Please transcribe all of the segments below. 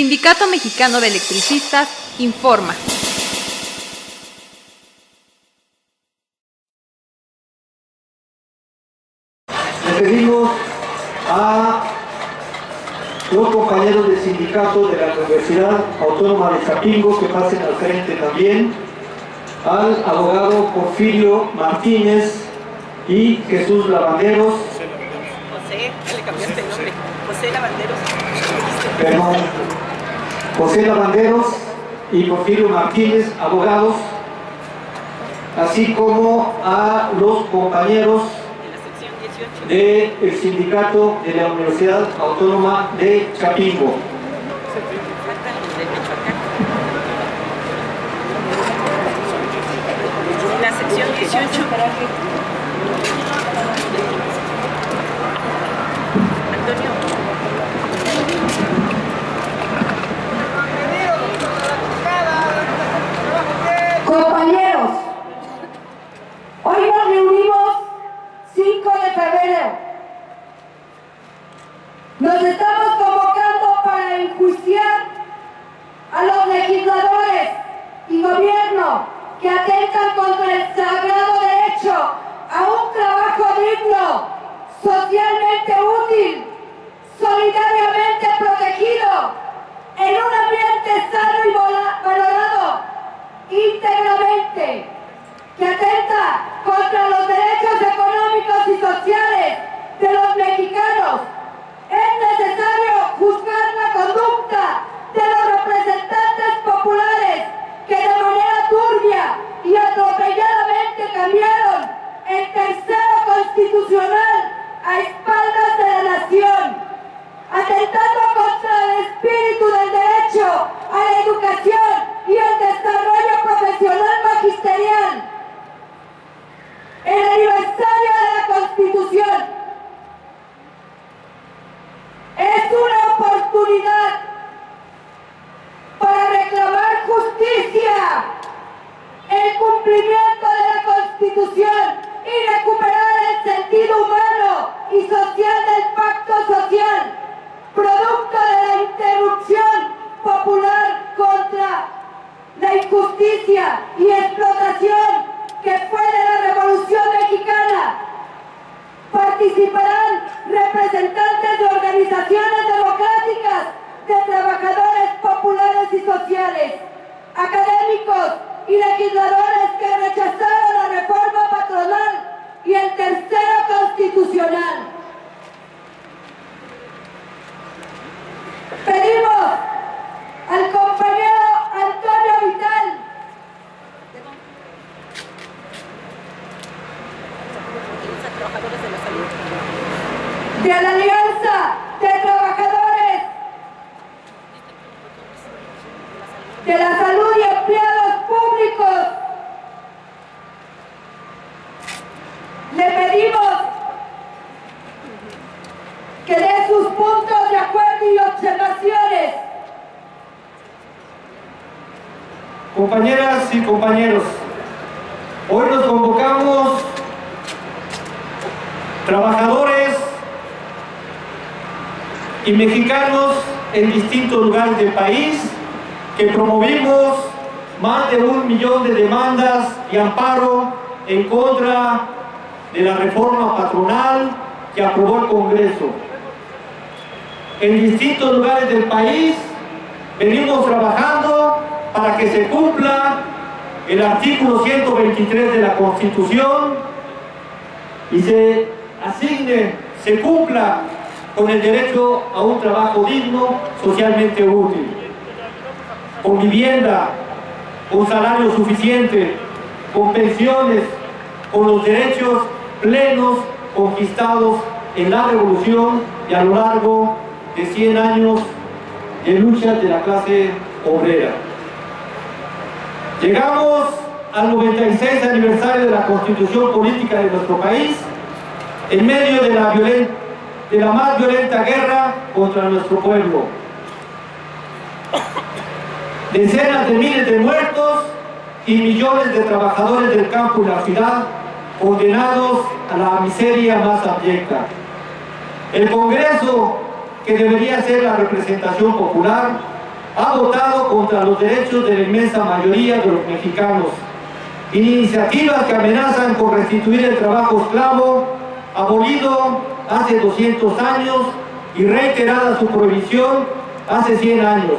Sindicato Mexicano de Electricistas informa. Le pedimos a los compañeros del sindicato de la Universidad Autónoma de Chapingo que pasen al frente también, al abogado Porfirio Martínez y Jesús Lavanderos. José, le cambiaste el nombre. José Lavanderos. Perdón. José Lavanderos y Porfirio Martínez, abogados, así como a los compañeros del sindicato de la Universidad Autónoma de Chapingo. La sección 18. Antonio. Compañeros, hoy nos reunimos 5 de febrero. Nos estamos convocando para enjuiciar a los legisladores y gobierno que atentan contra el sagrado derecho a un trabajo digno, socialmente útil, solidariamente protegido, en un ambiente sano y valorado íntegramente, que atenta contra los derechos económicos y sociales de los mexicanos. Es necesario juzgar la conducta de los representantes populares que de manera turbia y atropelladamente cambiaron el tercero constitucional a espaldas de la nación, atentando contra el espíritu del derecho a la educación y el desarrollo profesional magisterial. El aniversario de la Constitución es una oportunidad para reclamar justicia, el cumplimiento de la Constitución y recuperar el sentido humano y social del pacto social, producto de la interrupción popular contra la injusticia y explotación que fue de la Revolución Mexicana. Participarán representantes de organizaciones democráticas, de trabajadores populares y sociales, académicos y legisladores que rechazaron la reforma patronal y el tercero constitucional. Pedimos al compañero Antonio Vital de la Alianza de Trabajadores de la Salud y Empleados Públicos. Le pedimos que dé sus puntos de acuerdo y observaciones. Compañeras y compañeros, hoy nos convocamos trabajadores y mexicanos en distintos lugares del país que promovimos más de 1 millón de demandas y amparo en contra de la reforma patronal que aprobó el Congreso. En distintos lugares del país venimos trabajando para que se cumpla el artículo 123 de la Constitución y se asigne, se cumpla con el derecho a un trabajo digno, socialmente útil, con vivienda, con salario suficiente, con pensiones, con los derechos plenos conquistados en la revolución y a lo largo de 100 años de lucha de la clase obrera. Llegamos al 96 aniversario de la Constitución Política de nuestro país en medio de la más violenta guerra contra nuestro pueblo. Decenas de miles de muertos y millones de trabajadores del campo y la ciudad condenados a la miseria más abyecta. El Congreso, que debería ser la representación popular, ha votado contra los derechos de la inmensa mayoría de los mexicanos. Iniciativas que amenazan con restituir el trabajo esclavo, abolido hace 200 años y reiterada su prohibición hace 100 años.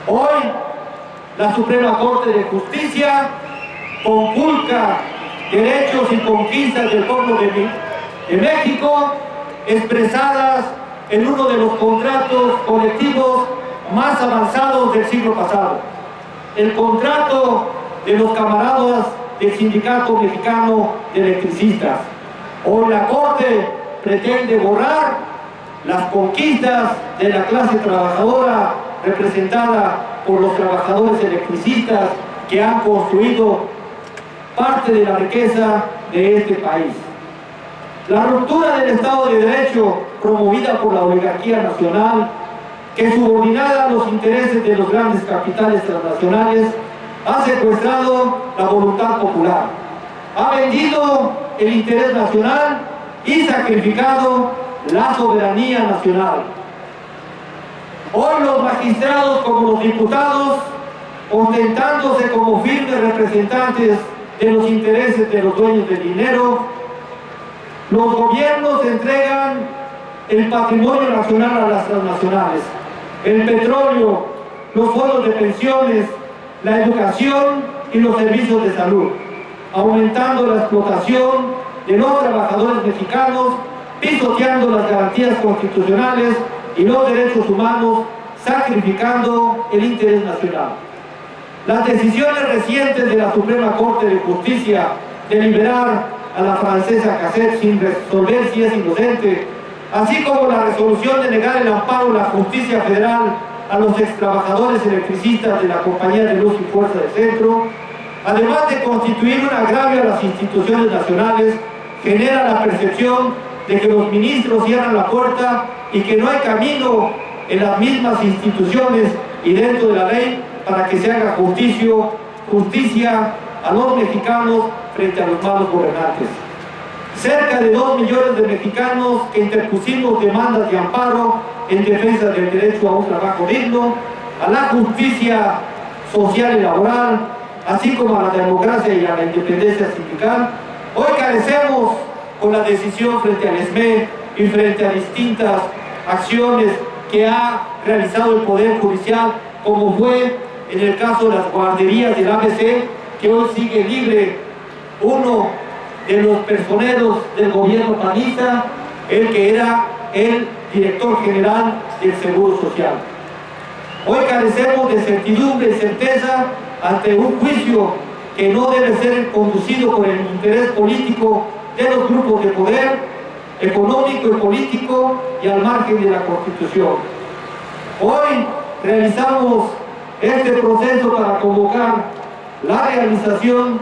Hoy, la Suprema Corte de Justicia conculca derechos y conquistas del pueblo de México expresadas en uno de los contratos colectivos más avanzados del siglo pasado, el contrato de los camaradas del Sindicato Mexicano de Electricistas. Hoy la Corte pretende borrar las conquistas de la clase trabajadora representada por los trabajadores electricistas que han construido parte de la riqueza de este país. La ruptura del Estado de Derecho promovida por la oligarquía nacional, que subordinada a los intereses de los grandes capitales transnacionales, ha secuestrado la voluntad popular, ha vendido el interés nacional y sacrificado la soberanía nacional. Hoy los magistrados como los diputados, ostentándose como firmes representantes de los intereses de los dueños del dinero, los gobiernos entregan el patrimonio nacional a las transnacionales, el petróleo, los fondos de pensiones, la educación y los servicios de salud, aumentando la explotación de los trabajadores mexicanos, pisoteando las garantías constitucionales y los derechos humanos, sacrificando el interés nacional. Las decisiones recientes de la Suprema Corte de Justicia de liberar a la francesa Cassette sin resolver si es inocente, así como la resolución de negar el amparo a la justicia federal a los extrabajadores electricistas de la Compañía de Luz y Fuerza del Centro, además de constituir un agravio a las instituciones nacionales, genera la percepción de que los ministros cierran la puerta y que no hay camino en las mismas instituciones y dentro de la ley para que se haga justicia a los mexicanos frente a los malos gobernantes. Cerca de 2 millones de mexicanos que interpusimos demandas de amparo en defensa del derecho a un trabajo digno, a la justicia social y laboral, así como a la democracia y a la independencia sindical, hoy carecemos con la decisión frente al SME y frente a distintas acciones que ha realizado el Poder Judicial, como fue en el caso de las guarderías del ABC, que hoy sigue libre uno de los personeros del gobierno panista, el que era el director general del Seguro Social. Hoy carecemos de certidumbre y certeza ante un juicio que no debe ser conducido por el interés político de los grupos de poder, económico y político y al margen de la Constitución. Hoy realizamos este proceso para convocar la realización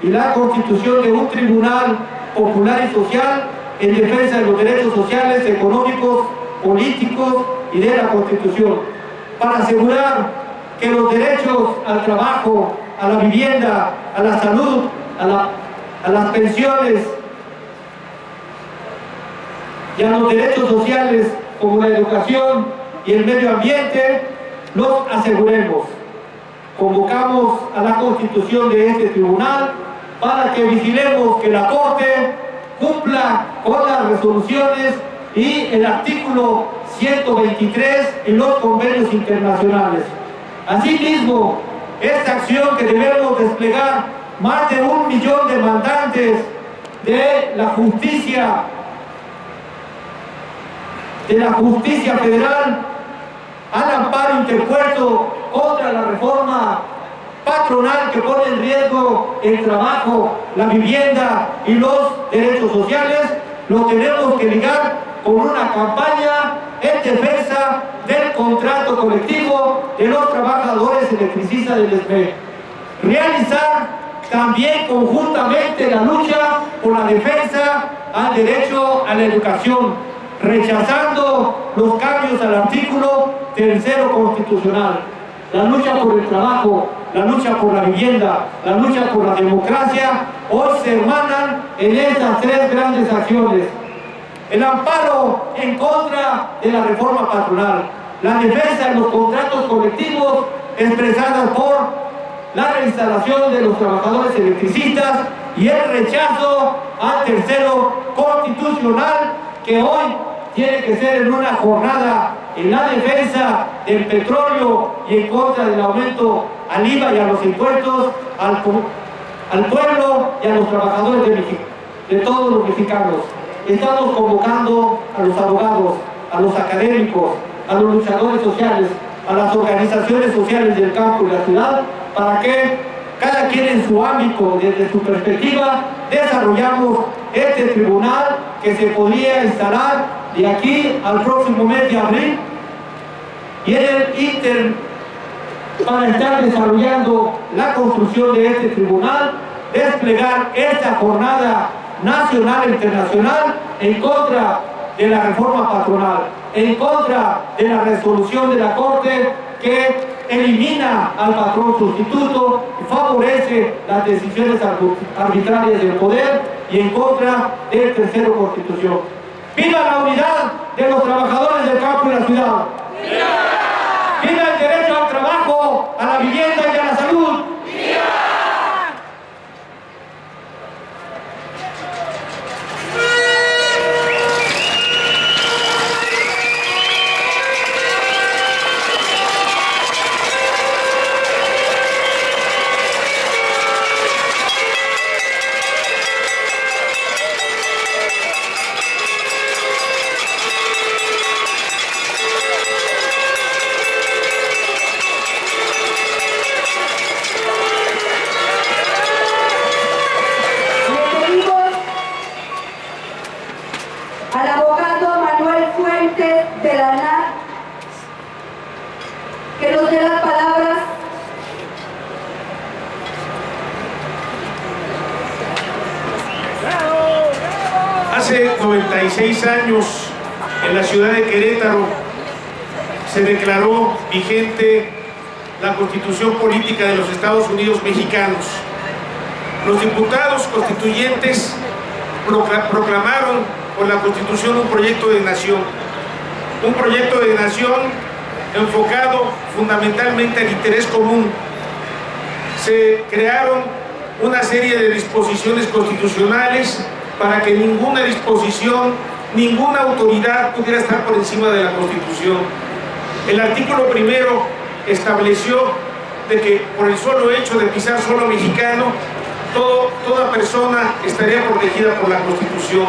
y la constitución de un tribunal popular y social en defensa de los derechos sociales, económicos, políticos y de la Constitución, para asegurar que los derechos al trabajo, a la vivienda, a la salud, a las pensiones y a los derechos sociales como la educación y el medio ambiente, los aseguremos. Convocamos a la constitución de este tribunal para que vigilemos que la Corte cumpla con las resoluciones y el artículo 123 en los convenios internacionales. Asimismo, esta acción que debemos desplegar más de 1 millón de demandantes de la justicia federal al amparo interpuesto contra la reforma patronal que pone en riesgo el trabajo, la vivienda y los derechos sociales, lo tenemos que ligar con una campaña en defensa del contrato colectivo de los trabajadores electricistas del SME. Realizar también conjuntamente la lucha por la defensa al derecho a la educación, rechazando los cambios al artículo 3 constitucional. La lucha por el trabajo, la lucha por la vivienda, la lucha por la democracia, hoy se hermanan en estas 3 grandes acciones. El amparo en contra de la reforma patronal, la defensa de los contratos colectivos expresadas por la reinstalación de los trabajadores electricistas y el rechazo al tercero constitucional que hoy tiene que ser en una jornada en la defensa del petróleo y en contra del aumento al IVA y a los impuestos al pueblo y a los trabajadores de todos los mexicanos. Estamos convocando a los abogados, a los académicos, a los luchadores sociales, a las organizaciones sociales del campo y la ciudad, para que cada quien en su ámbito, desde su perspectiva, desarrollamos este tribunal que se podría instalar de aquí al próximo mes de abril, y en el inter para estar desarrollando la construcción de este tribunal, desplegar esta jornada nacional e internacional en contra de la reforma patronal, en contra de la resolución de la Corte que elimina al patrón sustituto y favorece las decisiones arbitrarias del poder, y en contra del tercero constitución. ¡Viva la unidad de los trabajadores del campo y la ciudad! ¡Viva el derecho al trabajo, a la vivienda y a la salud! Al abogado Manuel Fuentes de la NAC, que nos dé las palabras. Hace 96 años, en la ciudad de Querétaro, se declaró vigente la Constitución Política de los Estados Unidos Mexicanos. Los diputados constituyentes proclamaron con la Constitución un proyecto de nación enfocado fundamentalmente al interés común. Se crearon una serie de disposiciones constitucionales para que ninguna disposición, ninguna autoridad pudiera estar por encima de la Constitución. El artículo primero estableció de que por el solo hecho de pisar suelo mexicano, toda persona estaría protegida por la Constitución.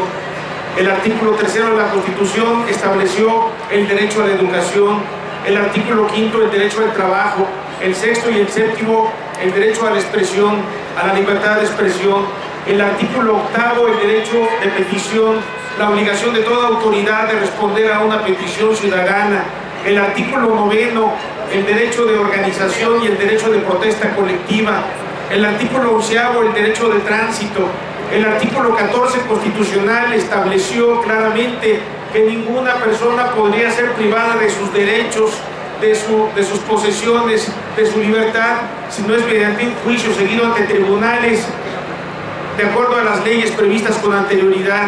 El artículo tercero de la Constitución estableció el derecho a la educación, el artículo quinto el derecho al trabajo, el sexto y el séptimo el derecho a la expresión, a la libertad de expresión, el artículo octavo el derecho de petición, la obligación de toda autoridad de responder a una petición ciudadana, el artículo noveno el derecho de organización y el derecho de protesta colectiva, el artículo onceavo el derecho de tránsito. El artículo 14 constitucional estableció claramente que ninguna persona podría ser privada de sus derechos, de sus posesiones, de su libertad, si no es mediante un juicio seguido ante tribunales, de acuerdo a las leyes previstas con anterioridad.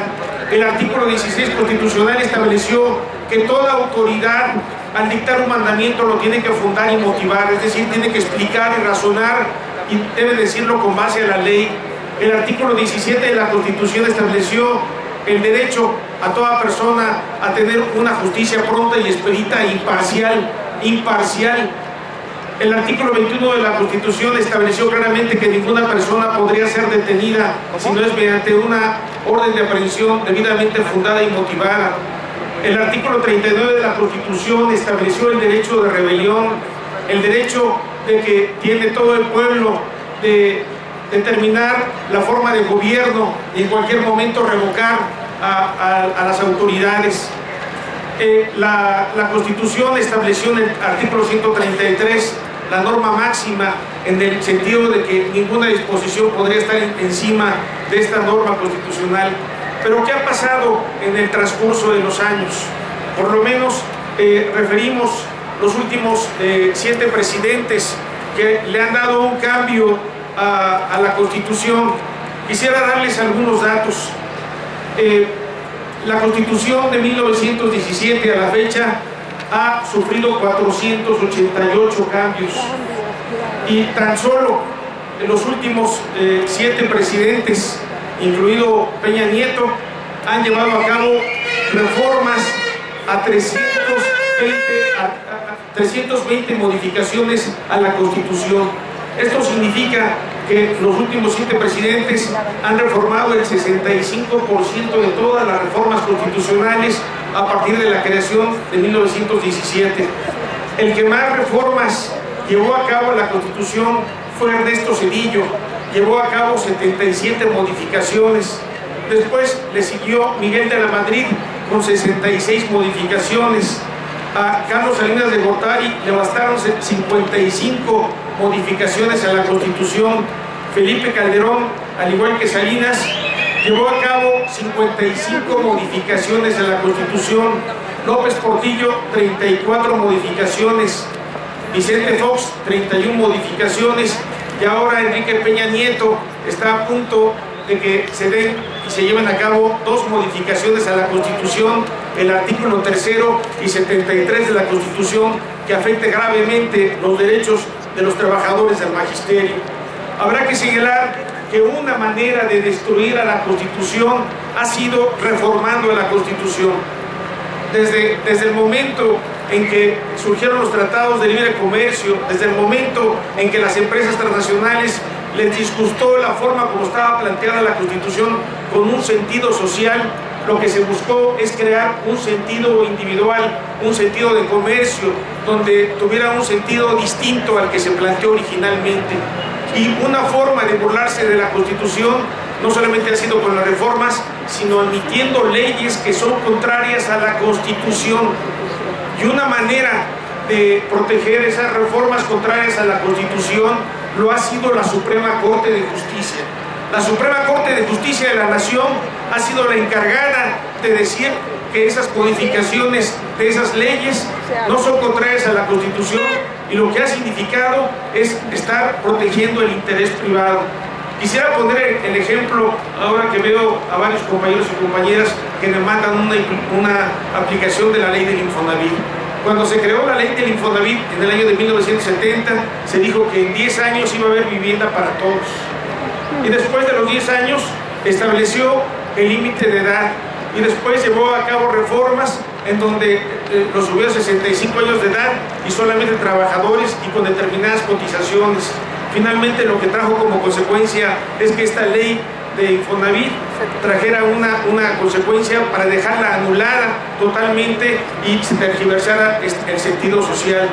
El artículo 16 constitucional estableció que toda autoridad, al dictar un mandamiento, lo tiene que fundar y motivar, es decir, tiene que explicar y razonar, y debe decirlo con base a la ley. El artículo 17 de la Constitución estableció el derecho a toda persona a tener una justicia pronta y expedita e imparcial. El artículo 21 de la Constitución estableció claramente que ninguna persona podría ser detenida si no es mediante una orden de aprehensión debidamente fundada y motivada. El artículo 39 de la Constitución estableció el derecho de rebelión, el derecho de que tiene todo el pueblo de determinar la forma de gobierno y en cualquier momento revocar a las autoridades. La Constitución estableció en el artículo 133 la norma máxima en el sentido de que ninguna disposición podría estar encima de esta norma constitucional. Pero ¿qué ha pasado en el transcurso de los años? Por lo menos referimos los últimos 7 presidentes que le han dado un cambio a la Constitución. Quisiera darles algunos datos. La Constitución de 1917 a la fecha ha sufrido 488 cambios. Y tan solo en los últimos 7 presidentes, incluido Peña Nieto, han llevado a cabo reformas a 320 modificaciones a la Constitución. Esto significa que los últimos 7 presidentes han reformado el 65% de todas las reformas constitucionales a partir de la creación de 1917. El que más reformas llevó a cabo la Constitución fue Ernesto Zedillo, llevó a cabo 77 modificaciones. Después le siguió Miguel de la Madrid con 66 modificaciones. A Carlos Salinas de Gortari le bastaron 55 modificaciones a la Constitución. Felipe Calderón, al igual que Salinas, llevó a cabo 55 modificaciones a la Constitución. López Portillo, 34 modificaciones. Vicente Fox, 31 modificaciones. Y ahora Enrique Peña Nieto está a punto de que se den y se lleven a cabo 2 modificaciones a la Constitución, el artículo 3º y 73 de la Constitución, que afecte gravemente los derechos de los trabajadores del magisterio. Habrá que señalar que una manera de destruir a la Constitución ha sido reformando a la Constitución. Desde el momento en que surgieron los tratados de libre comercio, desde el momento en que las empresas transnacionales les disgustó la forma como estaba planteada la Constitución con un sentido social, lo que se buscó es crear un sentido individual, un sentido de comercio, donde tuviera un sentido distinto al que se planteó originalmente. Y una forma de burlarse de la Constitución no solamente ha sido con las reformas, sino emitiendo leyes que son contrarias a la Constitución. Y una manera de proteger esas reformas contrarias a la Constitución lo ha sido la Suprema Corte de Justicia. La Suprema Corte de Justicia de la Nación ha sido la encargada de decir que esas modificaciones de esas leyes no son contrarias a la Constitución, y lo que ha significado es estar protegiendo el interés privado. Quisiera poner el ejemplo, ahora que veo a varios compañeros y compañeras que me mandan una aplicación de la ley del Infonavit. Cuando se creó la ley del Infonavit en el año de 1970, se dijo que en 10 años iba a haber vivienda para todos. Y después de los 10 años estableció el límite de edad, y después llevó a cabo reformas en donde los subió a 65 años de edad y solamente trabajadores y con determinadas cotizaciones. Finalmente, lo que trajo como consecuencia es que esta ley de Infonavit trajera una consecuencia para dejarla anulada totalmente y se tergiversara el sentido social.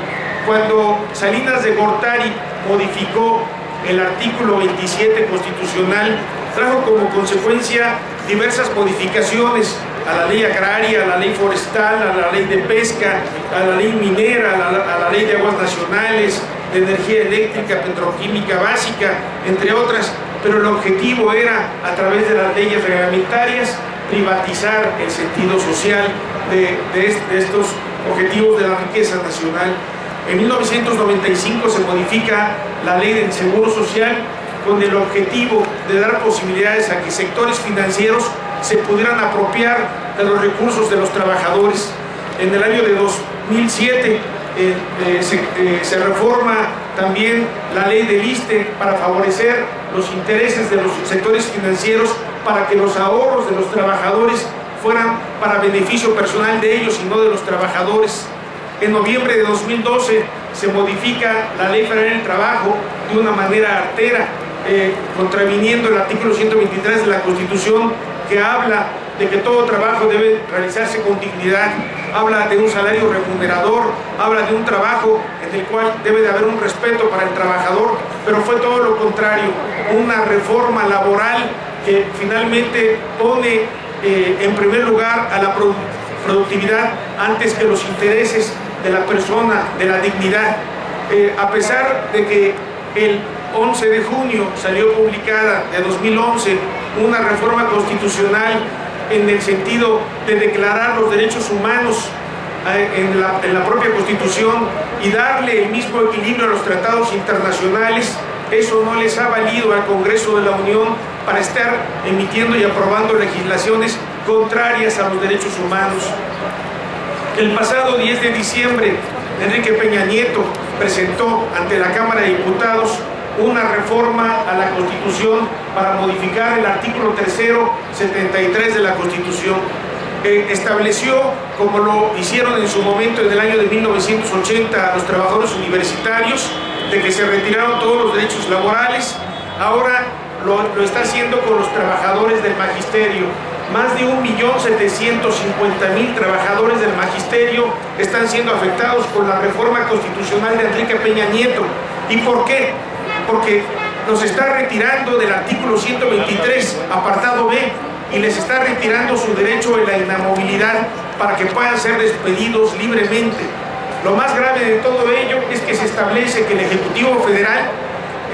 Cuando Salinas de Gortari modificó el artículo 27 constitucional, trajo como consecuencia diversas modificaciones a la ley agraria, a la ley forestal, a la ley de pesca, a la ley minera, a la ley de aguas nacionales, de energía eléctrica, petroquímica básica, entre otras, pero el objetivo era, a través de las leyes reglamentarias, privatizar el sentido social de estos objetivos de la riqueza nacional. En 1995 se modifica la ley del Seguro Social con el objetivo de dar posibilidades a que sectores financieros se pudieran apropiar de los recursos de los trabajadores. En el año de 2007 se reforma también la ley del ISSSTE para favorecer los intereses de los sectores financieros, para que los ahorros de los trabajadores fueran para beneficio personal de ellos y no de los trabajadores. En noviembre de 2012 se modifica la Ley Federal del Trabajo de una manera artera, contraviniendo el artículo 123 de la Constitución, que habla de que todo trabajo debe realizarse con dignidad, habla de un salario remunerador, habla de un trabajo en el cual debe de haber un respeto para el trabajador, pero fue todo lo contrario, una reforma laboral que finalmente pone en primer lugar a la productividad antes que los intereses de la persona, de la dignidad. A pesar de que el 11 de junio salió publicada de 2011 una reforma constitucional en el sentido de declarar los derechos humanos en la propia Constitución y darle el mismo equilibrio a los tratados internacionales, eso no les ha valido al Congreso de la Unión para estar emitiendo y aprobando legislaciones contrarias a los derechos humanos. El pasado 10 de diciembre, Enrique Peña Nieto presentó ante la Cámara de Diputados una reforma a la Constitución para modificar el artículo 3º, 73 de la Constitución. Estableció, como lo hicieron en su momento en el año de 1980 a los trabajadores universitarios, de que se retiraron todos los derechos laborales. Ahora lo está haciendo con los trabajadores del magisterio. Más de 1.750.000 trabajadores del magisterio están siendo afectados con la reforma constitucional de Enrique Peña Nieto. ¿Y por qué? Porque los está retirando del artículo 123, apartado B, y les está retirando su derecho a la inamovilidad para que puedan ser despedidos libremente. Lo más grave de todo ello es que se establece que el Ejecutivo Federal,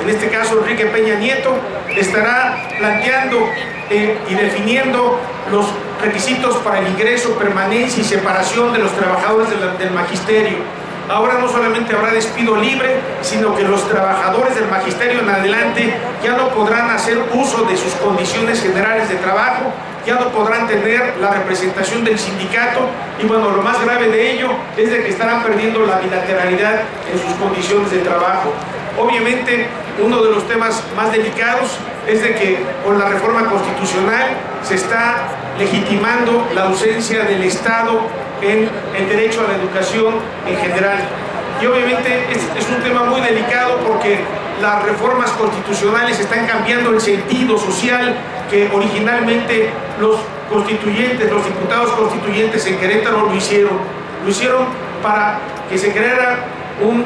en este caso Enrique Peña Nieto, estará planteando y definiendo los requisitos para el ingreso, permanencia y separación de los trabajadores del magisterio. Ahora no solamente habrá despido libre, sino que los trabajadores del magisterio en adelante ya no podrán hacer uso de sus condiciones generales de trabajo, ya no podrán tener la representación del sindicato, y bueno, lo más grave de ello es de que estarán perdiendo la bilateralidad en sus condiciones de trabajo. Obviamente, uno de los temas más delicados es de que con la reforma constitucional se está legitimando la ausencia del Estado en el derecho a la educación en general. Y obviamente es un tema muy delicado porque las reformas constitucionales están cambiando el sentido social que originalmente los constituyentes, los diputados constituyentes en Querétaro lo hicieron. Lo hicieron para que se creara un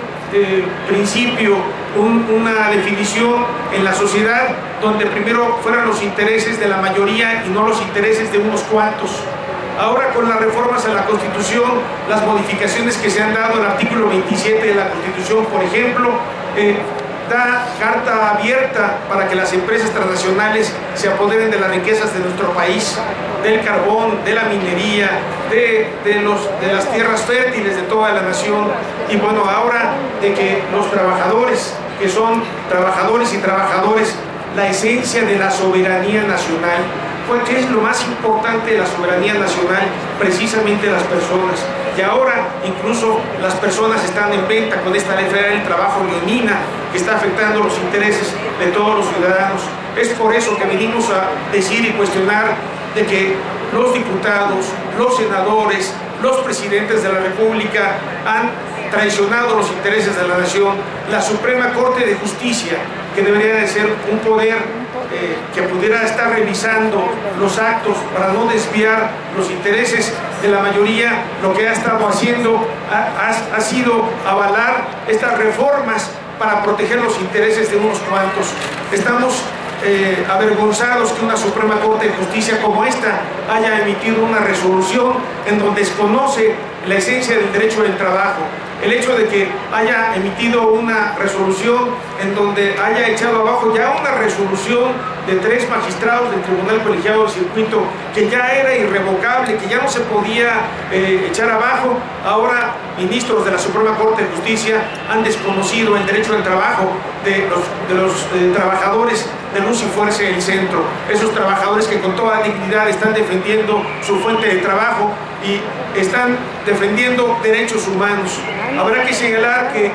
principio, una definición en la sociedad donde primero fueran los intereses de la mayoría y no los intereses de unos cuantos. Ahora, con las reformas a la Constitución, las modificaciones que se han dado al artículo 27 de la Constitución, por ejemplo, da carta abierta para que las empresas transnacionales se apoderen de las riquezas de nuestro país, del carbón, de la minería, de las tierras fértiles de toda la nación. Y bueno, ahora de que los trabajadores, que son trabajadores y trabajadoras, la esencia de la soberanía nacional. ¿Qué es lo más importante de la soberanía nacional? Precisamente las personas. Y ahora incluso las personas están en venta con esta ley federal del trabajo leonina que está afectando los intereses de todos los ciudadanos. Es por eso que venimos a decir y cuestionar de que los diputados, los senadores, los presidentes de la República han traicionado los intereses de la nación. La Suprema Corte de Justicia, que debería de ser un poder que pudiera estar revisando los actos para no desviar los intereses de la mayoría, lo que ha estado haciendo ha sido avalar estas reformas para proteger los intereses de unos cuantos. Estamos avergonzados que una Suprema Corte de Justicia como esta haya emitido una resolución en donde desconoce la esencia del derecho del trabajo. El hecho de que haya emitido una resolución en donde haya echado abajo ya una resolución de 3 magistrados del Tribunal Colegiado del Circuito, que ya era irrevocable, que ya no se podía echar abajo. Ahora ministros de la Suprema Corte de Justicia han desconocido el derecho del trabajo de los trabajadores de Luz y Fuerza del Centro, esos trabajadores que con toda dignidad están defendiendo su fuente de trabajo y están defendiendo derechos humanos. Habrá que señalar que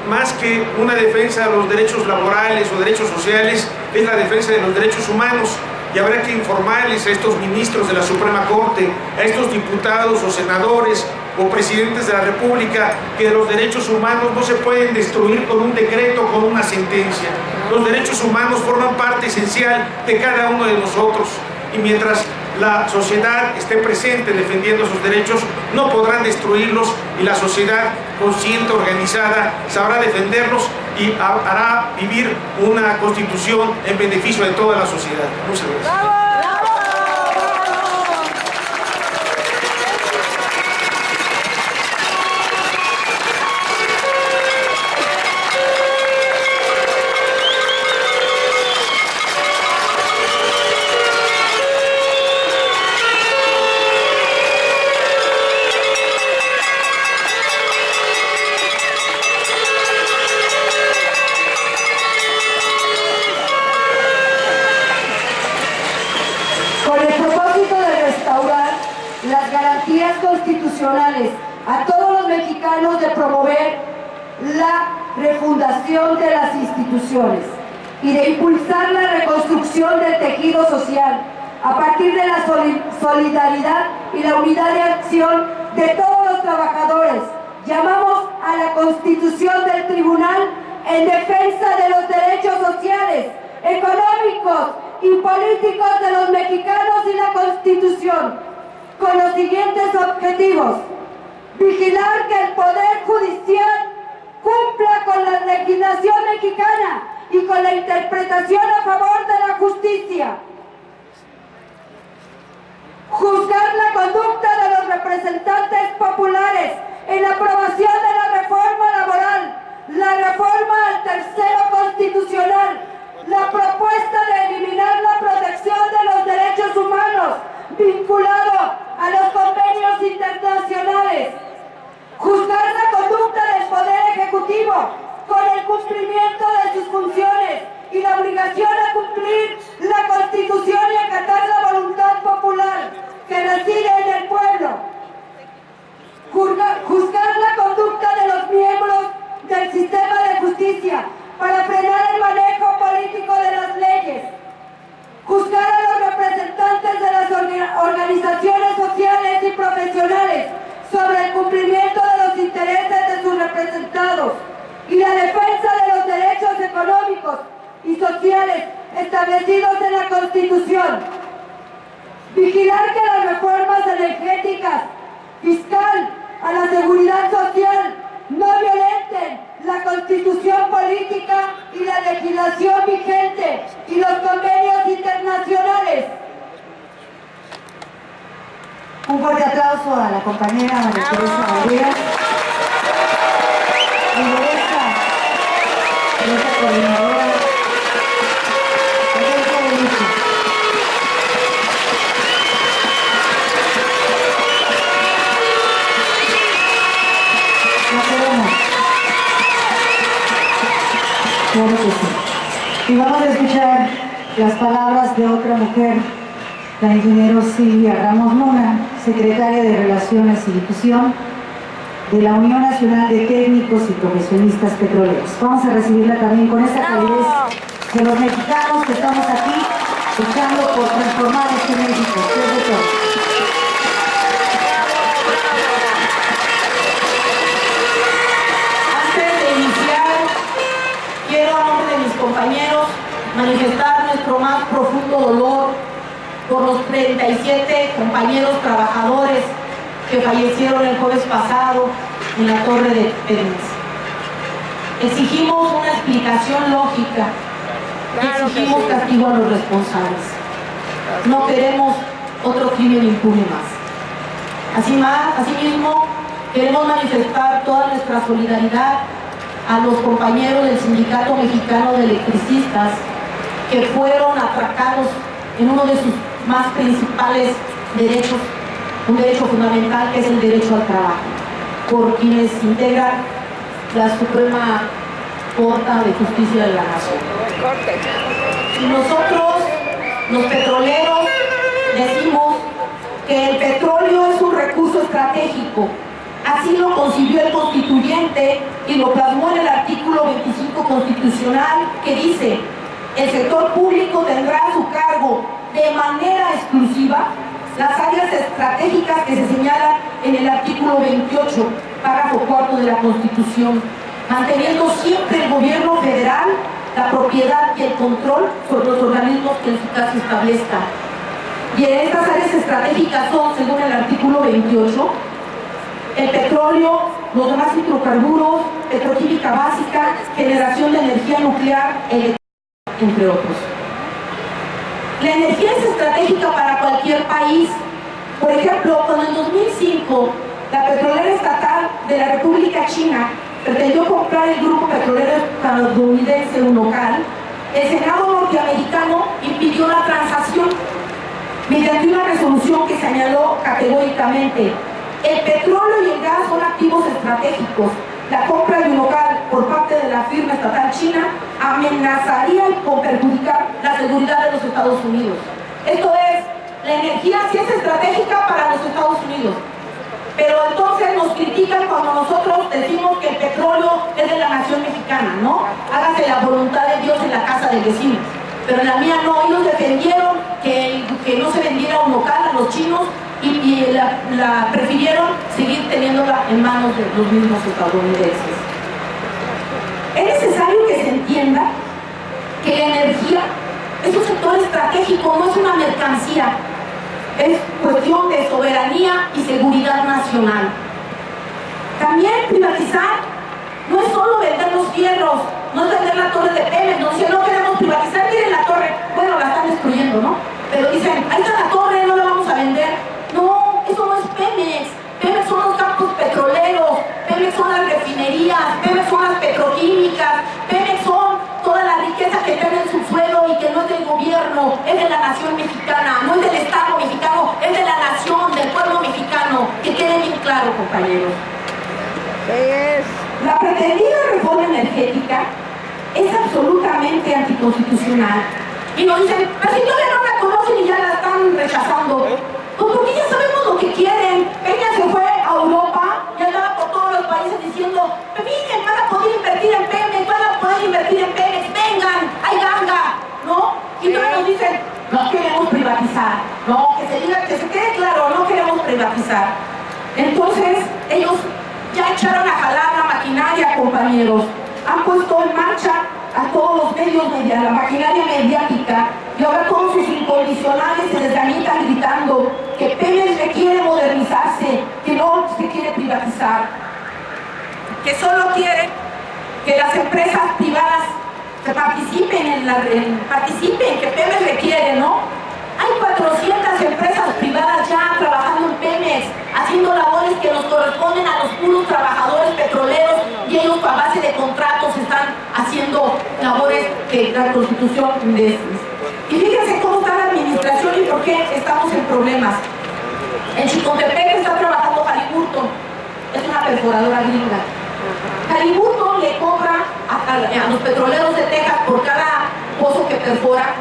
más que una defensa de los derechos laborales o derechos sociales, es la defensa de los derechos humanos, y habrá que informarles a estos ministros de la Suprema Corte, a estos diputados o senadores o presidentes de la República, que los derechos humanos no se pueden destruir con un decreto o con una sentencia. Los derechos humanos forman parte esencial de cada uno de nosotros, y mientras la sociedad esté presente defendiendo sus derechos, no podrán destruirlos, y la sociedad consciente, organizada, sabrá defenderlos y hará vivir una constitución en beneficio de toda la sociedad. Muchas gracias. Con el propósito de restaurar las garantías constitucionales promover la refundación de las instituciones y de impulsar la reconstrucción del tejido social a partir de la solidaridad y la unidad de acción de todos los trabajadores. Llamamos a la constitución del tribunal en defensa de los derechos sociales, económicos y políticos de los mexicanos y la Constitución, con los siguientes objetivos: vigilar que el Poder Judicial cumpla con la legislación mexicana y con la interpretación a favor de la justicia; juzgar la conducta de los representantes populares en la aprobación de la reforma laboral, la reforma al tercero constitucional, la propuesta de eliminar la protección de los derechos humanos vinculado a los convenios internacionales; juzgar la conducta del Poder Ejecutivo con el cumplimiento de sus funciones y la obligación a cumplir la Constitución y acatar la voluntad popular que reside en el pueblo; juzgar la conducta de los miembros del sistema de justicia para frenar el manejo político de las leyes; juzgar a los representantes de las organizaciones sociales y profesionales sobre el cumplimiento de los intereses de sus representados y la defensa de los derechos económicos y sociales establecidos en la Constitución; vigilar que las reformas energéticas, fiscal, a la seguridad social no violenten la Constitución política y la legislación vigente y los convenios internacionales. Un fuerte aplauso a la compañera María Teresa Valdera, esa coordinadora. Claro que sí. Y vamos a escuchar las palabras de otra mujer, la ingeniera Silvia Ramos Luna, secretaria de Relaciones y Difusión de la Unión Nacional de Técnicos y Profesionistas Petroleros. Vamos a recibirla también con esa calidez de los mexicanos que estamos aquí luchando por transformar este México. Quiero, a nombre de mis compañeros, manifestar nuestro más profundo dolor por los 37 compañeros trabajadores que fallecieron el jueves pasado en la Torre de Pemex. Exigimos una explicación lógica, exigimos castigo a los responsables. No queremos otro crimen impune más. Asimismo, queremos manifestar toda nuestra solidaridad a los compañeros del Sindicato Mexicano de Electricistas que fueron atracados en uno de sus más principales derechos, un derecho fundamental que es el derecho al trabajo, por quienes integran la Suprema Corte de Justicia de la Nación. Y nosotros, los petroleros, decimos que el petróleo es un recurso estratégico. Así lo concibió el constituyente y lo plasmó en el artículo 25 constitucional, que dice: el sector público tendrá a su cargo de manera exclusiva las áreas estratégicas que se señalan en el artículo 28, párrafo 4 de la Constitución, manteniendo siempre el gobierno federal la propiedad y el control sobre los organismos que en su caso establezca. Y en estas áreas estratégicas son, según el artículo 28, el petróleo, los demás hidrocarburos, petroquímica básica, generación de energía nuclear, entre otros. La energía es estratégica para cualquier país. Por ejemplo, cuando en 2005 la petrolera estatal de la República China pretendió comprar el grupo petrolero estadounidense Unocal, el Senado norteamericano impidió la transacción mediante una resolución que señaló categóricamente: el petróleo y el gas son activos estratégicos. La compra de Unocal por parte de la firma estatal china amenazaría con perjudicar la seguridad de los Estados Unidos. Esto es, la energía sí es estratégica para los Estados Unidos, Pero entonces nos critican cuando nosotros decimos que el petróleo es de la nación mexicana, ¿no? Hágase la voluntad de Dios en la casa del vecino. Pero en la mía no, ellos defendieron que no se vendiera un local a los chinos y la prefirieron seguir teniéndola en manos de los mismos estadounidenses. Es necesario que se entienda que la energía es un sector estratégico, no es una mercancía. Es cuestión de soberanía y seguridad nacional. También privatizar no es solo vender los fierros, no es vender la torre de Pemex, no dicen no queremos privatizar, miren la torre, bueno, la están destruyendo, ¿no? Pero dicen, ahí está la torre, no la vamos a vender. No, eso no es Pemex. Pemex son los campos petroleros, Pemex son las refinerías, Pemex son las petroquímicas, Pemex son toda la riqueza que tiene en su suelo y que no es del gobierno, es de la nación mexicana, no es del Estado mexicano, es de la nación, del pueblo mexicano, que quede bien claro, compañeros. La pretendida reforma energética es absolutamente anticonstitucional. Y nos dicen, pero si todavía no la conocen y ya la están rechazando. Pues porque ya sabemos lo que quieren. Ella se fue a Europa y andaba por todos los países diciendo, miren, van a poder invertir en Pemex, van a poder invertir en Pemex, vengan, hay ganga, ¿no? Y todavía nos dicen, no queremos privatizar. No, que se diga, que se quede claro, no queremos privatizar. Entonces, ellos ya echaron a jalar la maquinaria, compañeros. Han puesto en marcha a todos los medios, la maquinaria mediática, y ahora todos sus incondicionales se desganitan gritando que Pemex requiere modernizarse, que no se quiere privatizar, que solo quiere que las empresas privadas participen, que Pemex requiere, ¿no? Hay 400 empresas privadas ya trabajando en Pemex, haciendo labores que nos corresponden a los puros trabajadores petroleros, y ellos a base de contratos están haciendo labores que la Constitución dice. Y fíjense cómo está la administración y por qué estamos en problemas. En Chicontepec está trabajando Halliburton, es una perforadora gringa. Halliburton le cobra a los petroleros de Texas por cada pozo que perfora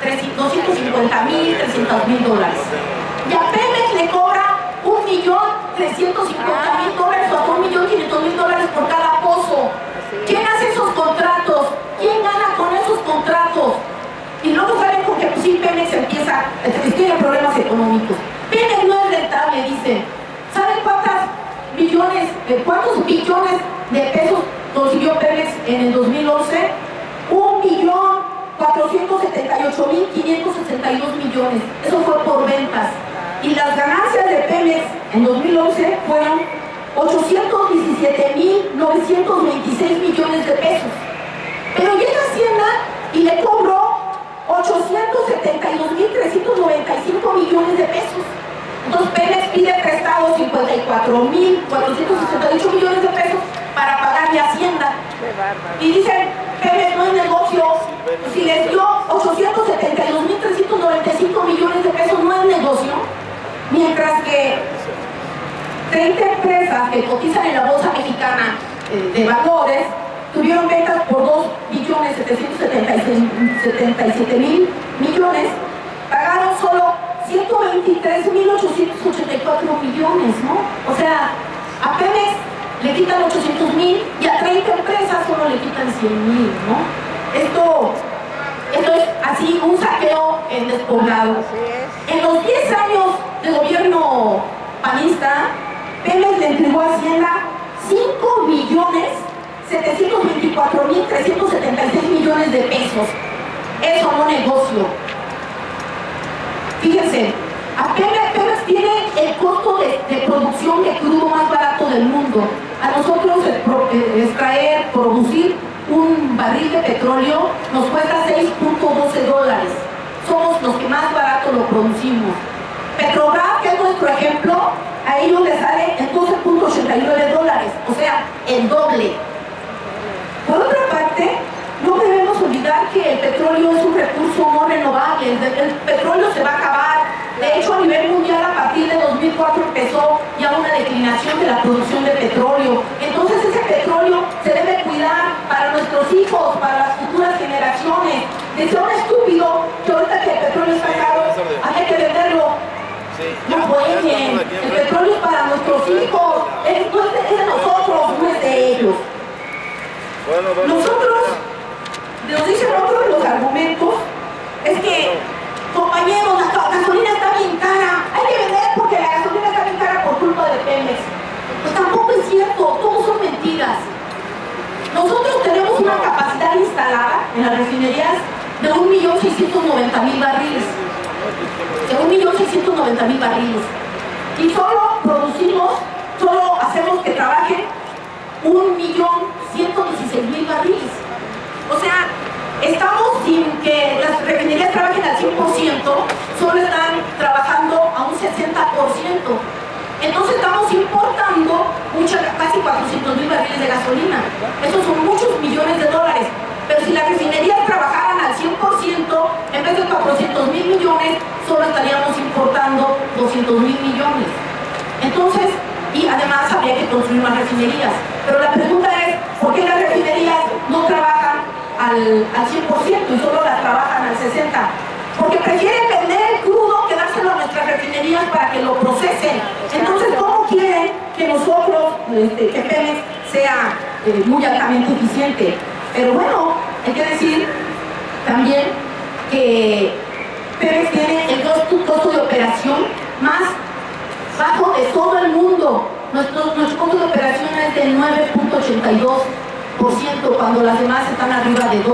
$250,000, $300,000. Y a Pemex le cobra $1,350,000 o a $1,500,000 por cada pozo. ¿Quién hace esos contratos? ¿Quién gana con esos contratos? Y luego saben con que pues, sí, Pemex empieza, tiene problemas económicos. Pemex no es rentable, dicen. ¿Saben cuántos billones de pesos consiguió Pemex en el 2011? 1,478,562 millones. Eso fue por ventas. Y las ganancias de Pemex en 2011 fueron 817,926 millones de pesos. Pero llega Hacienda y le cobró 872,395 millones de pesos. Entonces Pemex pide prestado 54,468 millones de pesos para pagarle a Hacienda. Y dicen, Pemex no es negocio. Si les dio 872,395 millones de pesos, no es negocio. Mientras que 30 empresas que cotizan en la Bolsa Mexicana de Valores tuvieron ventas por 2,777,000 millones, pagaron solo 123,884 millones, ¿no? O sea, a Pemex le quitan 800,000 y a 30 empresas solo le quitan 100,000, ¿no? Esto es así un saqueo en despoblado. En los 10 años de gobierno panista, Pemex le entregó a Hacienda 5,724,376 millones de pesos. Eso no negocio. Fíjense, a Pemex tiene el costo de producción de crudo más barato del mundo. A nosotros producir un barril de petróleo nos cuesta $6.12. Somos los que más barato lo producimos. Petrobras, que es nuestro ejemplo, a ellos les sale en $12.89, o sea, el doble. Por otra parte, no debemos olvidar que el petróleo es un recurso no renovable. El petróleo se va a acabar. De hecho, a nivel mundial, a partir de 2004 empezó ya una declinación de la producción de petróleo. Entonces, ese petróleo se debe cuidar para nuestros hijos, para las futuras generaciones. Decía un estúpido que ahorita que el petróleo está caro, hay que venderlo. No pueden. El petróleo es para nuestros hijos. Nosotros, nos dicen otro de los argumentos, es que, compañeros, la gasolina está bien cara, hay que vender porque la gasolina está bien cara por culpa de Pemex. Pues tampoco es cierto, todo son mentiras. Nosotros tenemos una capacidad instalada en las refinerías de 1.690.000 barriles. De 1.690.000 barriles. Y solo hacemos que trabajen 1.116.000 barriles. O sea, estamos sin que las refinerías trabajen al 100%, solo están trabajando a un 60%. Entonces estamos importando casi 400.000 barriles de gasolina. Esos son muchos millones de dólares. Pero si las refinerías trabajaran al 100%, en vez de 400.000 millones, solo estaríamos importando 200.000 millones. Entonces, y además habría que construir más refinerías. Pero la pregunta es, ¿por qué las refinerías no trabajan al 100% y solo las trabajan al 60%? Porque prefieren vender el crudo que dárselo a nuestras refinerías para que lo procesen. Entonces, ¿cómo quieren que nosotros, que Pemex sea muy altamente eficiente? Pero bueno, hay que decir también que Pemex tiene el costo de operación más bajo de todo el mundo. Nuestro costo de operación es del 9.82%, cuando las demás están arriba de 12-15%,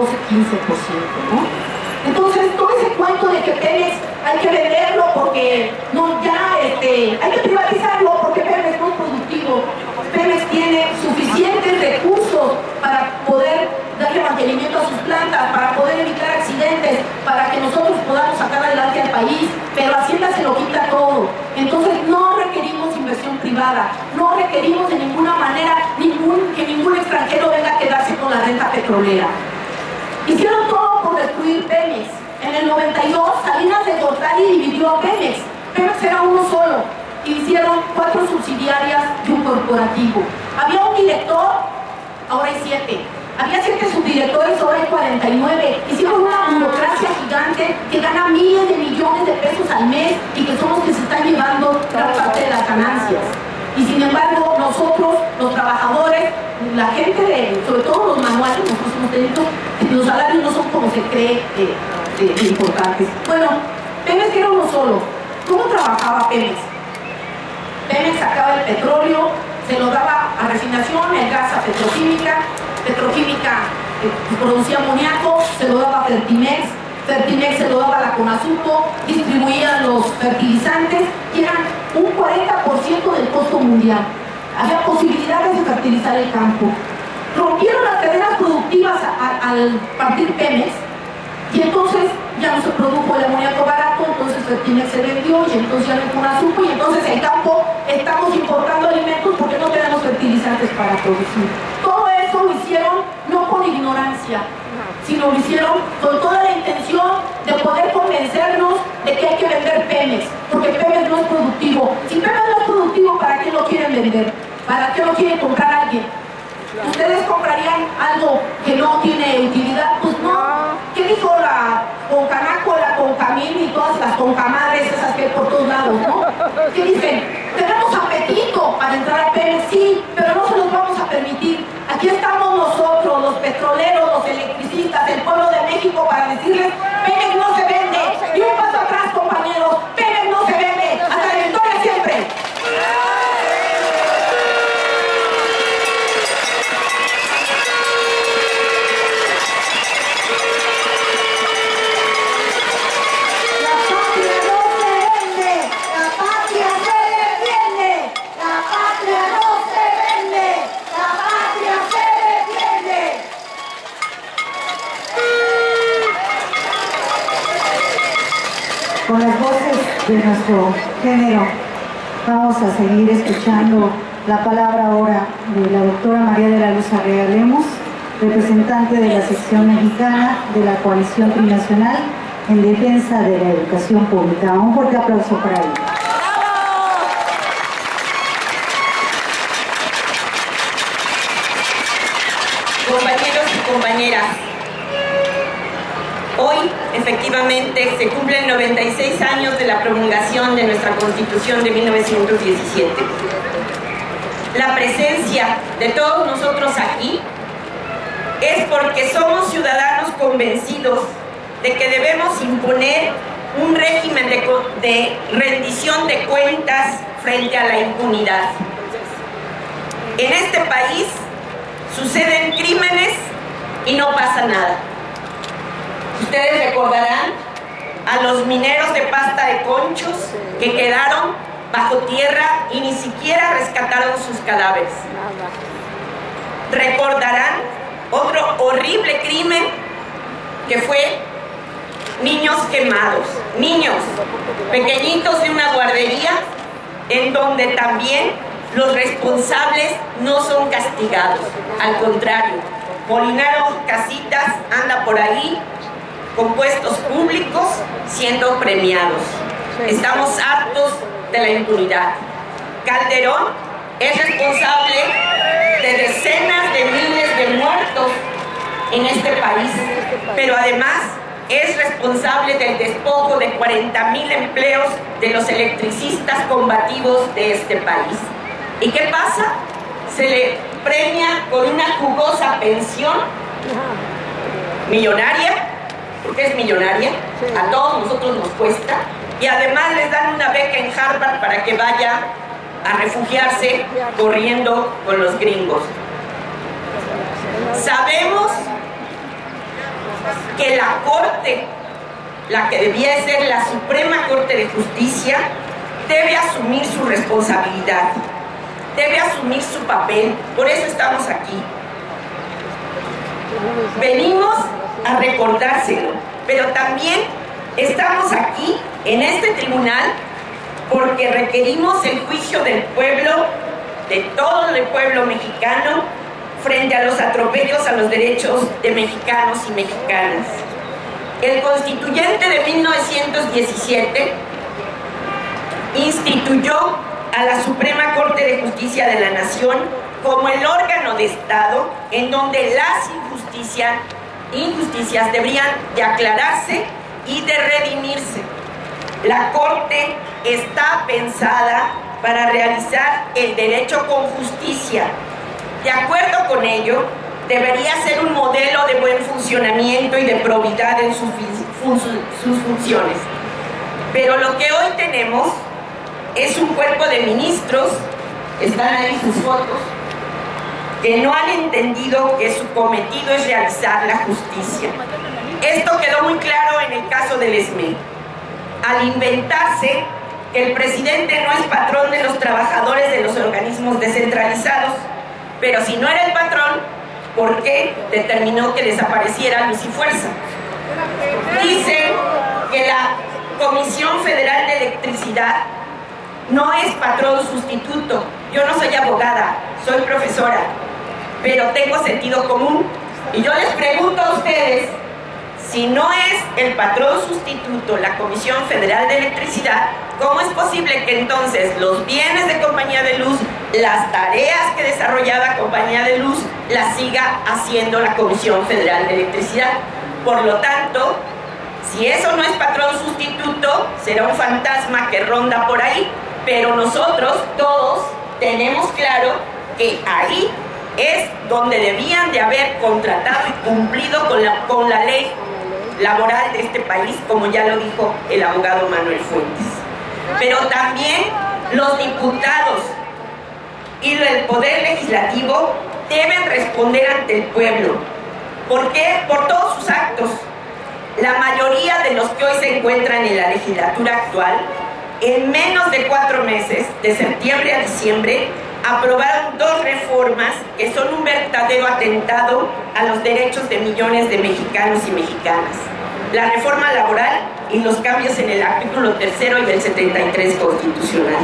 ¿no? Entonces, todo ese cuento de que Pemex hay que venderlo porque hay que privatizarlo porque Pemex no es productivo. Pemex tiene suficientes recursos para poder darle mantenimiento a sus plantas, para poder evitar accidentes, para que nosotros podamos sacar adelante al país, pero Hacienda se lo quita todo. Entonces no requerimos inversión privada, no requerimos de ninguna manera que ningún extranjero venga a quedarse con la renta petrolera. Hicieron todo por destruir Pemex. En el 92, Salinas de Gortari dividió a Pemex. Pemex era uno solo. Hicieron 4 subsidiarias y un corporativo. Había un director, ahora hay 7. Había 7 subdirectores, ahora hay 49. Hicieron una burocracia gigante que gana miles de millones de pesos al mes y que son los que se están llevando gran parte de las ganancias. Y sin embargo, nosotros, los trabajadores, la gente, sobre todo los manuales, nosotros hemos tenido, los salarios no son como se cree de importantes. Bueno, Pemex era uno solo. ¿Cómo trabajaba Pemex? Pemex sacaba el petróleo, se lo daba a refinación, el gas a Petroquímica producía amoníaco, se lo daba a Fertimex se lo daba a la Conasupo, distribuían los fertilizantes, que eran un 40% del costo mundial. Había posibilidades de fertilizar el campo. Rompieron las cadenas productivas al partir Pemex, y entonces ya no se produjo el amoníaco barato, entonces Fertimex se vendió, y entonces ya no hay Conasupo, y entonces en campo estamos importando alimentos porque no tenemos fertilizantes para producir. Todo eso lo hicieron no por ignorancia, sino lo hicieron con toda la intención de poder convencernos de que hay que vender Pemex, porque Pemex no es productivo. Si Pemex no es productivo, ¿para qué lo quieren vender? ¿Para qué lo quiere comprar alguien? ¿Ustedes comprarían algo que no tiene utilidad? Pues no. ¿Qué dijo la Concanaco, la Concamil y todas las concamadres esas que hay por todos lados, no? ¿Qué dicen? Tenemos apetito para entrar a Pemex, sí, pero no se los vamos a permitir. Aquí estamos nosotros, los petroleros, los electricistas, el pueblo de México, para decirles: Pemex no se vende. Y un paso atrás, compañeros, Pemex no se vende. Hasta la victoria siempre. Con las voces de nuestro género vamos a seguir escuchando la palabra ahora de la doctora María de la Luz Arrea Lemos, representante de la sección mexicana de la Coalición Trinacional en defensa de la educación pública. Un fuerte aplauso para ella. Compañeros y compañeras, hoy efectivamente se cumplen 96 años de la promulgación de nuestra Constitución de 1917. La presencia de todos nosotros aquí convencidos de que debemos imponer un régimen de rendición de cuentas frente a la impunidad. En este país suceden crímenes y no pasa nada. Ustedes recordarán a los mineros de Pasta de Conchos que quedaron bajo tierra y ni siquiera rescataron sus cadáveres. Recordarán otro horrible crimen que fue niños quemados, niños pequeñitos de una guardería en donde también los responsables no son castigados, al contrario, Molinaro Casitas anda por ahí con puestos públicos siendo premiados. Estamos hartos de la impunidad. Calderón es responsable de decenas de miles de muertos en este país, pero además es responsable del despojo de 40,000 empleos de los electricistas combativos de este país. ¿Y qué pasa? Se le premia con una jugosa pensión millonaria, porque es millonaria, a todos nosotros nos cuesta, y además les dan una beca en Harvard para que vaya a refugiarse corriendo con los gringos. Sabemos que la Corte, la que debía ser la Suprema Corte de Justicia, debe asumir su responsabilidad, debe asumir su papel, por eso estamos aquí. Venimos a recordárselo, pero también estamos aquí, en este tribunal, porque requerimos el juicio del pueblo, de todo el pueblo mexicano, frente a los atropellos a los derechos de mexicanos y mexicanas. El constituyente de 1917 instituyó a la Suprema Corte de Justicia de la Nación como el órgano de Estado en donde las injusticias deberían de aclararse y de redimirse. La Corte está pensada para realizar el derecho con justicia. De acuerdo con ello, debería ser un modelo de buen funcionamiento y de probidad en sus funciones. Pero lo que hoy tenemos es un cuerpo de ministros, están ahí sus fotos, que no han entendido que su cometido es realizar la justicia. Esto quedó muy claro en el caso del ESME. Al inventarse que el presidente no es patrón de los trabajadores de los organismos descentralizados, pero si no era el patrón, ¿por qué determinó que desapareciera Luz y Fuerza? Dicen que la Comisión Federal de Electricidad no es patrón sustituto. Yo no soy abogada, soy profesora, pero tengo sentido común. Y yo les pregunto a ustedes, si no es el patrón sustituto la Comisión Federal de Electricidad, ¿cómo es posible que entonces los bienes de Compañía de Luz, las tareas que desarrollaba Compañía de Luz, las siga haciendo la Comisión Federal de Electricidad? Por lo tanto, si eso no es patrón sustituto, será un fantasma que ronda por ahí, pero nosotros todos tenemos claro que ahí es donde debían de haber contratado y cumplido con la ley laboral de este país, como ya lo dijo el abogado Manuel Fuentes. Pero también los diputados y el Poder Legislativo deben responder ante el pueblo. ¿Por qué? Por todos sus actos. La mayoría de los que hoy se encuentran en la legislatura actual, en menos de 4 meses, de septiembre a diciembre, aprobaron 2 reformas que son un verdadero atentado a los derechos de millones de mexicanos y mexicanas. La reforma laboral y los cambios en el artículo 3º y el 73 constitucional.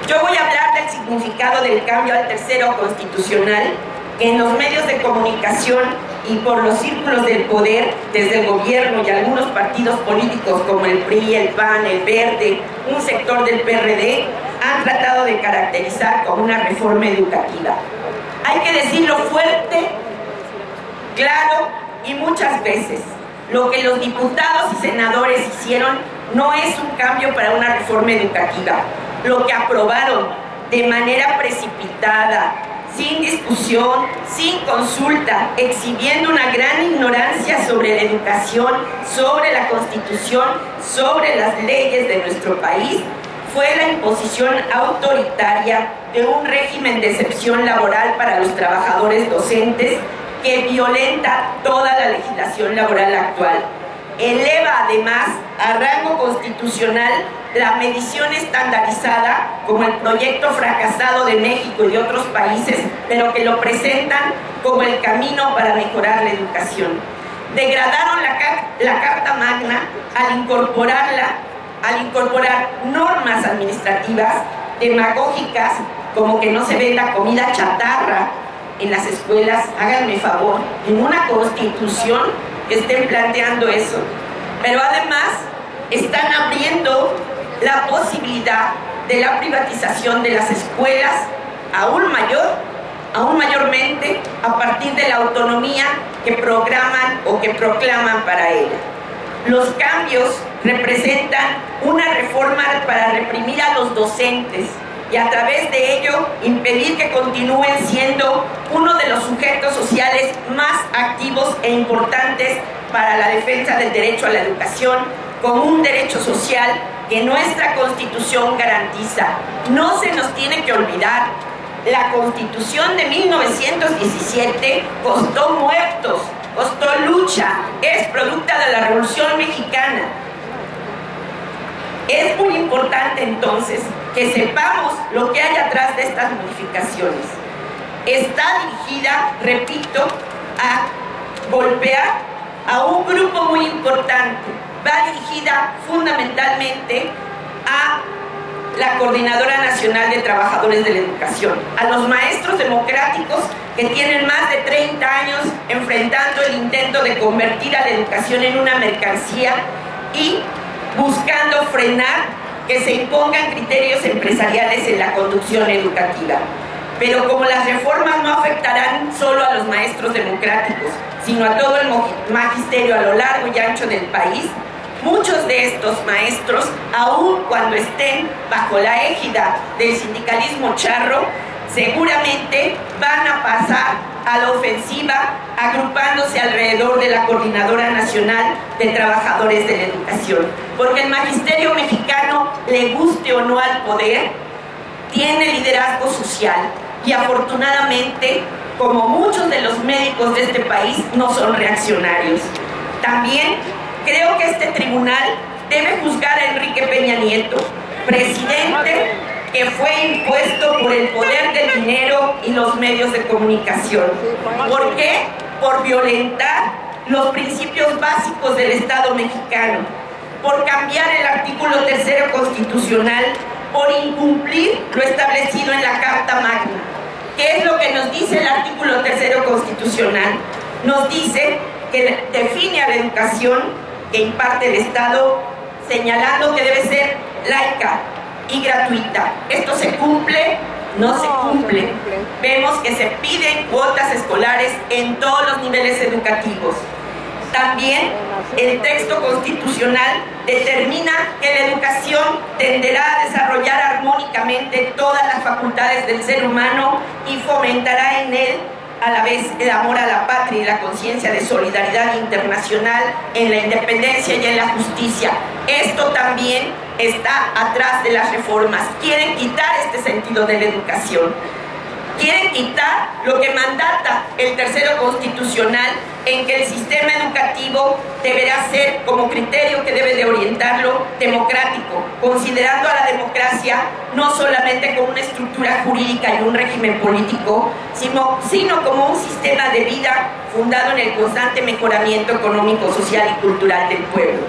Yo voy a hablar del significado del cambio al 3º constitucional que en los medios de comunicación y por los círculos del poder, desde el gobierno y algunos partidos políticos como el PRI, el PAN, el Verde, un sector del PRD, han tratado de caracterizar como una reforma educativa. Hay que decirlo fuerte, claro y muchas veces. Lo que los diputados y senadores hicieron no es un cambio para una reforma educativa. Lo que aprobaron de manera precipitada, sin discusión, sin consulta, exhibiendo una gran ignorancia sobre la educación, sobre la Constitución, sobre las leyes de nuestro país, fue la imposición autoritaria de un régimen de excepción laboral para los trabajadores docentes que violenta toda la legislación laboral actual. Eleva además a rango constitucional la medición estandarizada como el proyecto fracasado de México y de otros países, pero que lo presentan como el camino para mejorar la educación. Degradaron la Carta Magna al incorporar normas administrativas demagógicas como que no se venda comida chatarra en las escuelas. Háganme favor, en una constitución que estén planteando eso, pero además están abriendo la posibilidad de la privatización de las escuelas aún mayormente a partir de la autonomía que programan o que proclaman para ella. Los cambios representan una reforma para reprimir a los docentes y a través de ello impedir que continúen siendo uno de los sujetos sociales más activos e importantes para la defensa del derecho a la educación como un derecho social que nuestra Constitución garantiza. No se nos tiene que olvidar, la Constitución de 1917 costó muertos, costó lucha, es producto de la Revolución Mexicana. Es muy importante entonces que sepamos lo que hay atrás de estas modificaciones. Está dirigida, repito, a golpear a un grupo muy importante. Va dirigida fundamentalmente a la Coordinadora Nacional de Trabajadores de la Educación, a los maestros democráticos que tienen más de 30 años enfrentando el intento de convertir a la educación en una mercancía y buscando frenar que se impongan criterios empresariales en la conducción educativa. Pero como las reformas no afectarán solo a los maestros democráticos, sino a todo el magisterio a lo largo y ancho del país, muchos de estos maestros, aun cuando estén bajo la égida del sindicalismo charro, seguramente van a pasar a la ofensiva agrupándose alrededor de la Coordinadora Nacional de Trabajadores de la Educación. Porque el magisterio mexicano, le guste o no al poder, tiene liderazgo social y afortunadamente, como muchos de los médicos de este país, no son reaccionarios. También creo que este tribunal debe juzgar a Enrique Peña Nieto, presidente que fue impuesto por el poder del dinero y los medios de comunicación. ¿Por qué? Por violentar los principios básicos del Estado mexicano, por cambiar el artículo 3 constitucional, por incumplir lo establecido en la Carta Magna. ¿Qué es lo que nos dice el artículo 3 constitucional? Nos dice que define a la educación que imparte el Estado, señalando que debe ser laica y gratuita. ¿Esto se cumple? No se cumple. Vemos que se piden cuotas escolares en todos los niveles educativos. También el texto constitucional determina que la educación tenderá a desarrollar armónicamente todas las facultades del ser humano y fomentará en él a la vez el amor a la patria y la conciencia de solidaridad internacional en la independencia y en la justicia. Esto también está atrás de las reformas. Quieren quitar este sentido de la educación. Quieren quitar lo que mandata el 3 constitucional, en que el sistema educativo deberá ser, como criterio que debe de orientarlo, democrático, considerando a la democracia no solamente como una estructura jurídica y un régimen político, sino como un sistema de vida fundado en el constante mejoramiento económico, social y cultural del pueblo.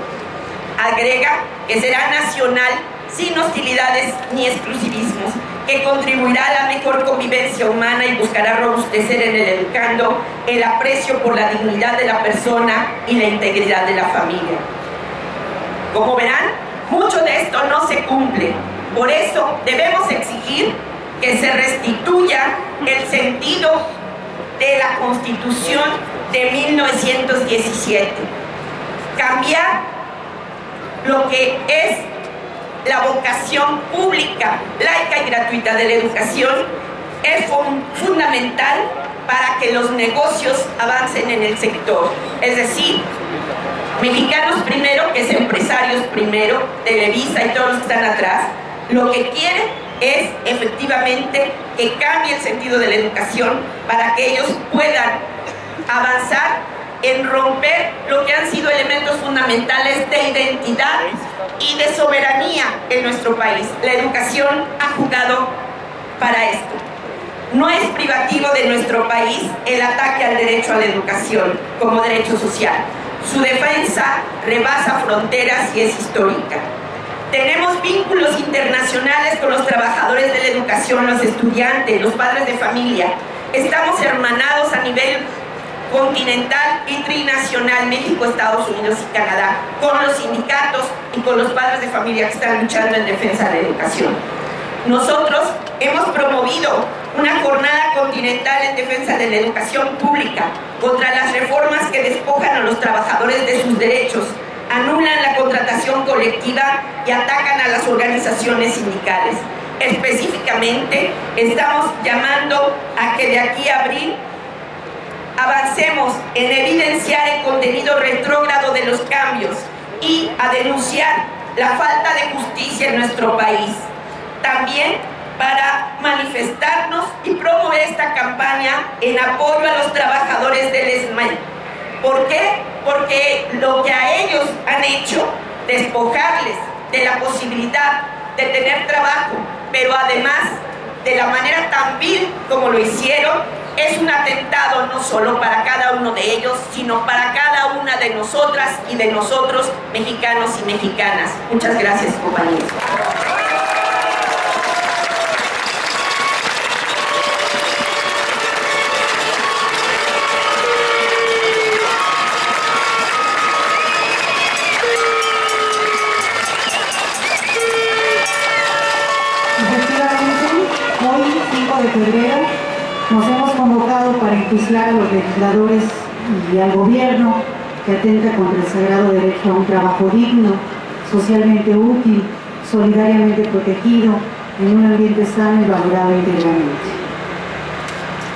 Agrega que será nacional, sin hostilidades ni exclusivismos, que contribuirá a la mejor convivencia humana y buscará robustecer en el educando el aprecio por la dignidad de la persona y la integridad de la familia. Como verán, mucho de esto no se cumple. Por eso debemos exigir que se restituya el sentido de la Constitución de 1917. Cambiar lo que es la vocación pública, laica y gratuita de la educación es fundamental para que los negocios avancen en el sector. Es decir, Mexicanos Primero, que es Empresarios Primero, Televisa y todos los que están atrás, lo que quieren es efectivamente que cambie el sentido de la educación para que ellos puedan avanzar en romper lo que han sido elementos fundamentales de identidad y de soberanía en nuestro país. La educación ha jugado para esto. No es privativo de nuestro país el ataque al derecho a la educación como derecho social. Su defensa rebasa fronteras y es histórica. Tenemos vínculos internacionales con los trabajadores de la educación, los estudiantes, los padres de familia. Estamos hermanados a nivel continental y trinacional, México, Estados Unidos y Canadá, con los sindicatos y con los padres de familia que están luchando en defensa de la educación. Nosotros hemos promovido una jornada continental en defensa de la educación pública contra las reformas que despojan a los trabajadores de sus derechos, anulan la contratación colectiva y atacan a las organizaciones sindicales. Específicamente, estamos llamando a que de aquí a abril avancemos en evidenciar el contenido retrógrado de los cambios y a denunciar la falta de justicia en nuestro país. También para manifestarnos y promover esta campaña en apoyo a los trabajadores del SME. ¿Por qué? Porque lo que a ellos han hecho, despojarles de la posibilidad de tener trabajo, pero además de la manera tan vil como lo hicieron, es un atentado no solo para cada uno de ellos, sino para cada una de nosotras y de nosotros, mexicanos y mexicanas. Muchas gracias, compañeros. Hoy, 5 de febrero, nos hemos convocado para enjuiciar a los legisladores y al gobierno que atenta contra el sagrado derecho a un trabajo digno, socialmente útil, solidariamente protegido, en un ambiente sano y valorado íntegramente.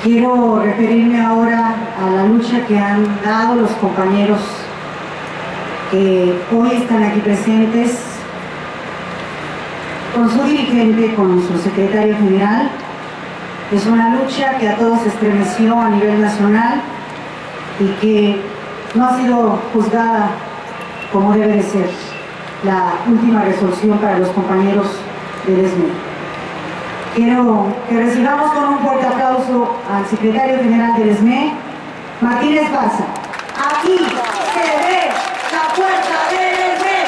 Quiero referirme ahora a la lucha que han dado los compañeros que hoy están aquí presentes, con su dirigente, con su secretario general. Es una lucha que a todos estremeció a nivel nacional y que no ha sido juzgada como debe de ser la última resolución para los compañeros del SME. Quiero que recibamos con un fuerte aplauso al secretario general del SME, Martínez Barza. Aquí se ve la fuerza del SME.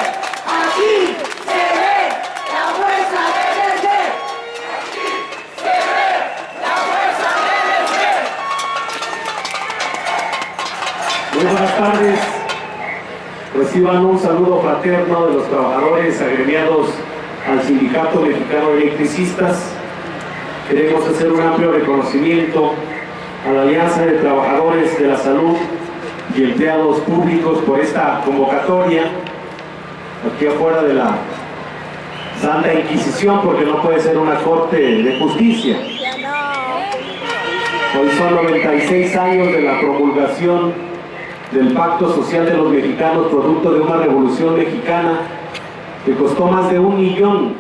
Aquí se ve la fuerza del SME. Aquí se ve la fuerza del SME. Muy buenas tardes. Reciban un saludo fraterno de los trabajadores agremiados al Sindicato Mexicano de Electricistas. Queremos hacer un amplio reconocimiento a la Alianza de Trabajadores de la Salud y Empleados Públicos por esta convocatoria aquí afuera de la Santa Inquisición, porque no puede ser una corte de justicia. Hoy son 96 años de la promulgación del Pacto Social de los Mexicanos, producto de una revolución mexicana que costó más de 1 millón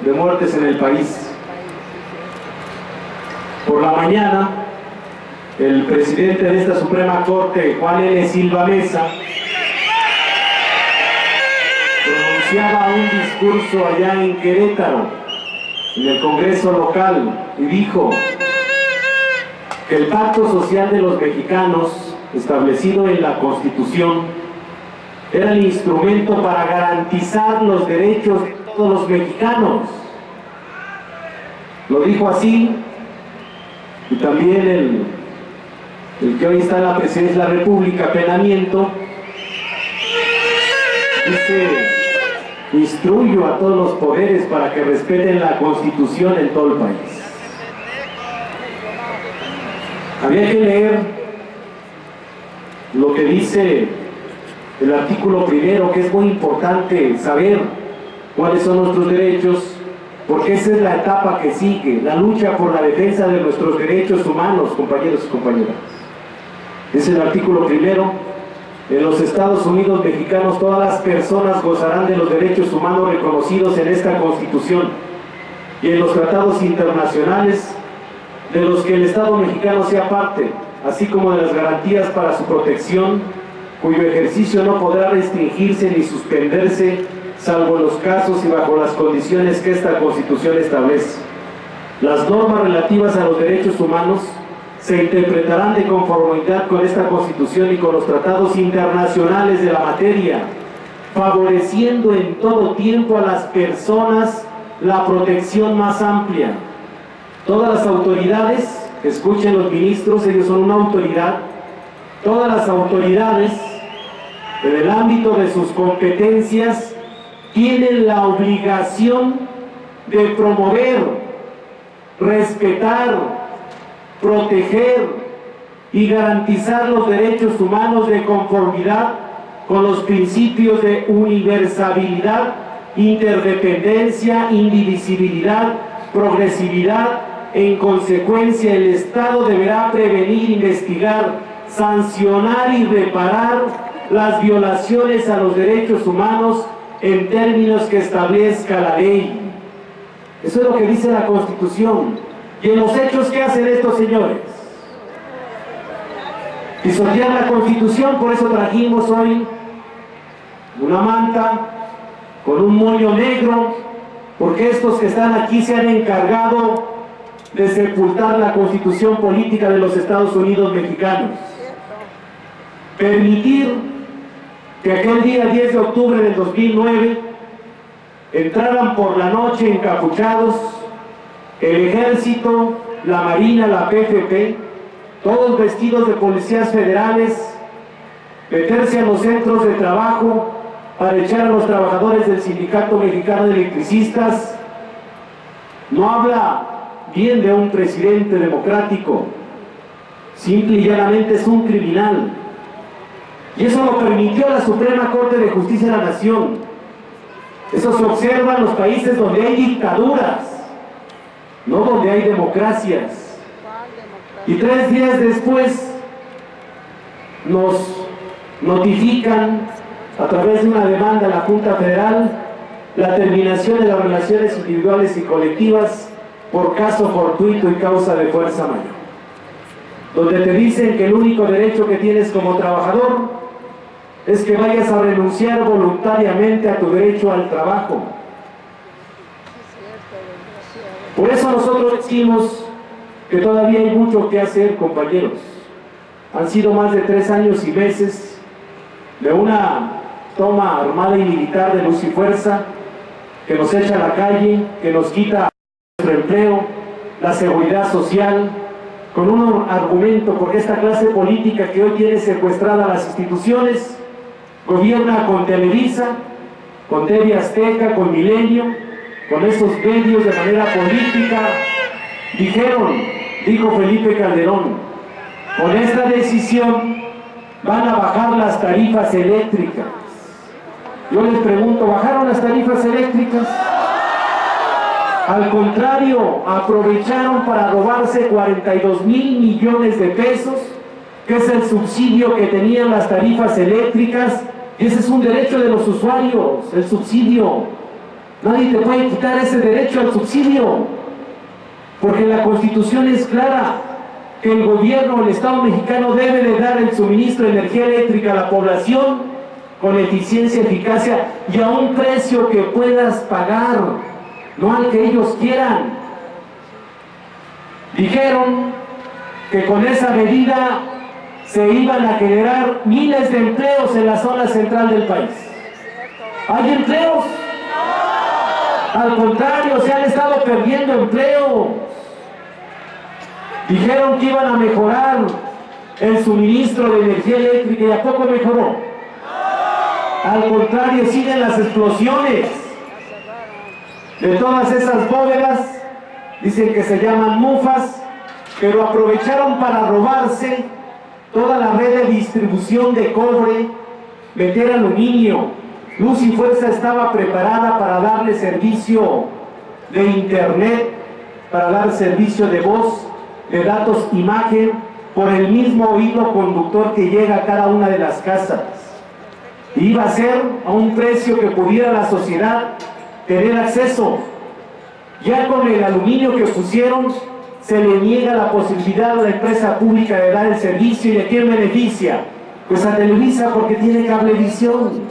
de muertes en el país. Por la mañana, el presidente de esta Suprema Corte, Juan L. Silva Mesa, pronunciaba un discurso allá en Querétaro, en el Congreso local, y dijo que el Pacto Social de los Mexicanos, establecido en la Constitución, era el instrumento para garantizar los derechos de todos los mexicanos. Lo dijo así, y también el que hoy está en la presidencia de la República, Peña Nieto, dice: instruyo a todos los poderes para que respeten la Constitución en todo el país. Había que leer lo que dice el artículo primero, que es muy importante saber cuáles son nuestros derechos, porque esa es la etapa que sigue, la lucha por la defensa de nuestros derechos humanos, compañeros y compañeras. Es el artículo primero. En los Estados Unidos mexicanos todas las personas gozarán de los derechos humanos reconocidos en esta Constitución y en los tratados internacionales de los que el Estado mexicano sea parte, así como de las garantías para su protección, cuyo ejercicio no podrá restringirse ni suspenderse, salvo en los casos y bajo las condiciones que esta Constitución establece. Las normas relativas a los derechos humanos se interpretarán de conformidad con esta Constitución y con los tratados internacionales de la materia, favoreciendo en todo tiempo a las personas la protección más amplia. Todas las autoridades, escuchen los ministros, ellos son una autoridad, todas las autoridades en el ámbito de sus competencias tienen la obligación de promover, respetar, proteger y garantizar los derechos humanos de conformidad con los principios de universalidad, interdependencia, indivisibilidad, progresividad. En consecuencia, el Estado deberá prevenir, investigar, sancionar y reparar las violaciones a los derechos humanos en términos que establezca la ley. Eso es lo que dice la Constitución. Y en los hechos, ¿qué hacen estos señores? Pisotear la Constitución. Por eso trajimos hoy una manta con un moño negro, porque estos que están aquí se han encargado de sepultar la Constitución política de los Estados Unidos mexicanos. Permitir que aquel día 10 de octubre del 2009 entraran por la noche encapuchados el Ejército, la Marina, la PFP, todos vestidos de policías federales, meterse a los centros de trabajo para echar a los trabajadores del Sindicato Mexicano de Electricistas, no habla bien de un presidente democrático, simple y llanamente es un criminal. Y eso lo permitió la Suprema Corte de Justicia de la Nación. Eso se observa en los países donde hay dictaduras, no donde hay democracias. Y 3 días después nos notifican a través de una demanda a la Junta Federal la terminación de las relaciones individuales y colectivas por caso fortuito y causa de fuerza mayor, donde te dicen que el único derecho que tienes como trabajador es que vayas a renunciar voluntariamente a tu derecho al trabajo. Por eso nosotros decimos que todavía hay mucho que hacer, compañeros. Han sido más de 3 años y meses de una toma armada y militar de luz y fuerza que nos echa a la calle, que nos quita nuestro empleo, la seguridad social, con un argumento, porque esta clase política que hoy tiene secuestrada las instituciones, gobierna con Televisa, con TV Azteca, con Milenio, con esos medios de manera política. Dijo Felipe Calderón, con esta decisión van a bajar las tarifas eléctricas. Yo les pregunto, ¿bajaron las tarifas eléctricas? Al contrario, aprovecharon para robarse 42,000 millones de pesos, que es el subsidio que tenían las tarifas eléctricas, y ese es un derecho de los usuarios, el subsidio. Nadie te puede quitar ese derecho al subsidio, porque la Constitución es clara, que el gobierno, el Estado mexicano debe de dar el suministro de energía eléctrica a la población con eficiencia, eficacia y a un precio que puedas pagar, no al que ellos quieran. Dijeron que con esa medida se iban a generar miles de empleos en la zona central del país. ¿Hay empleos? Al contrario, se han estado perdiendo empleos. Dijeron que iban a mejorar el suministro de energía eléctrica y ¿a poco mejoró? Al contrario, siguen las explosiones de todas esas bóvedas, dicen que se llaman mufas, pero aprovecharon para robarse toda la red de distribución de cobre, meter aluminio. Luz y Fuerza estaba preparada para darle servicio de internet para dar servicio de voz, de datos, imagen, por el mismo hilo conductor que llega a cada una de las casas. Iba a ser a un precio que pudiera la sociedad tener acceso. Ya con el aluminio que pusieron, se le niega la posibilidad a la empresa pública de dar el servicio. ¿Y a quién beneficia? Pues a Televisa, porque tiene cablevisión,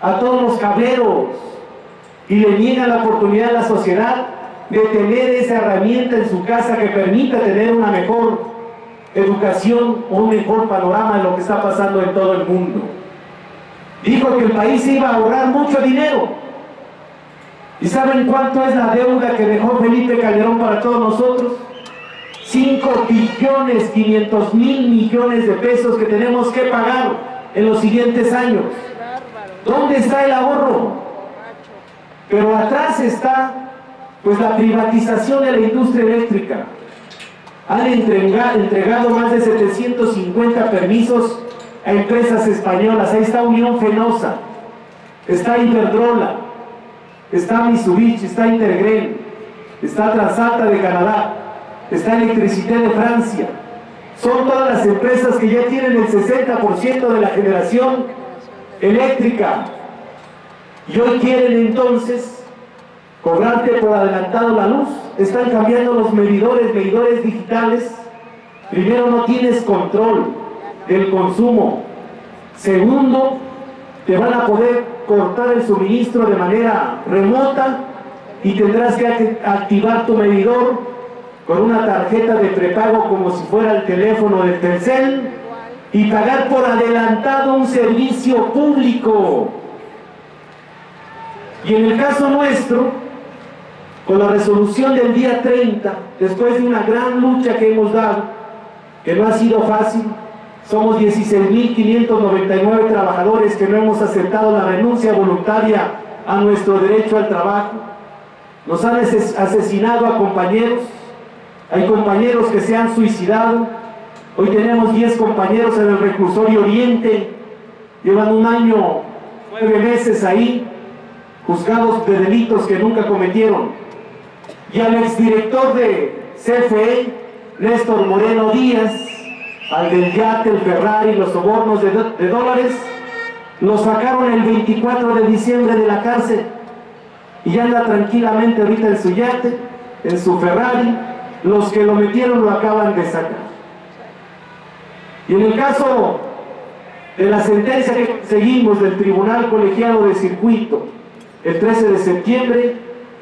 a todos los cableros, y le niega la oportunidad a la sociedad de tener esa herramienta en su casa que permita tener una mejor educación o un mejor panorama de lo que está pasando en todo el mundo. Dijo que el país iba a ahorrar mucho dinero. ¿Y saben cuánto es la deuda que dejó Felipe Calderón para todos nosotros? 5.500.000 millones de pesos que tenemos que pagar en los siguientes años. ¿Dónde está el ahorro? Pero atrás está pues la privatización de la industria eléctrica. Han entregado más de 750 permisos a empresas españolas. Ahí está Unión Fenosa, está Iberdrola, está Mitsubishi, está Intergreen, está Transalta de Canadá, está Electricité de Francia. Son todas las empresas que ya tienen el 60% de la generación eléctrica. Y hoy quieren entonces cobrarte por adelantado la luz. Están cambiando los medidores digitales. Primero, no tienes control del consumo. Segundo, te van a poder cortar el suministro de manera remota y tendrás que activar tu medidor con una tarjeta de prepago como si fuera el teléfono de Telcel y pagar por adelantado un servicio público. Y en el caso nuestro, con la resolución del día 30, después de una gran lucha que hemos dado, que no ha sido fácil, somos 16.599 trabajadores que no hemos aceptado la renuncia voluntaria a nuestro derecho al trabajo. Nos han asesinado a compañeros, hay compañeros que se han suicidado. Hoy tenemos 10 compañeros en el reclusorio Oriente, llevan 1 año, 9 meses ahí, juzgados de delitos que nunca cometieron. Y al exdirector de CFE, Néstor Moreno Díaz, al del yate, el Ferrari, los sobornos de dólares, lo sacaron el 24 de diciembre de la cárcel y anda tranquilamente ahorita en su yate, en su Ferrari. Los que lo metieron lo acaban de sacar. Y en el caso de la sentencia que seguimos del Tribunal Colegiado de Circuito, el 13 de septiembre,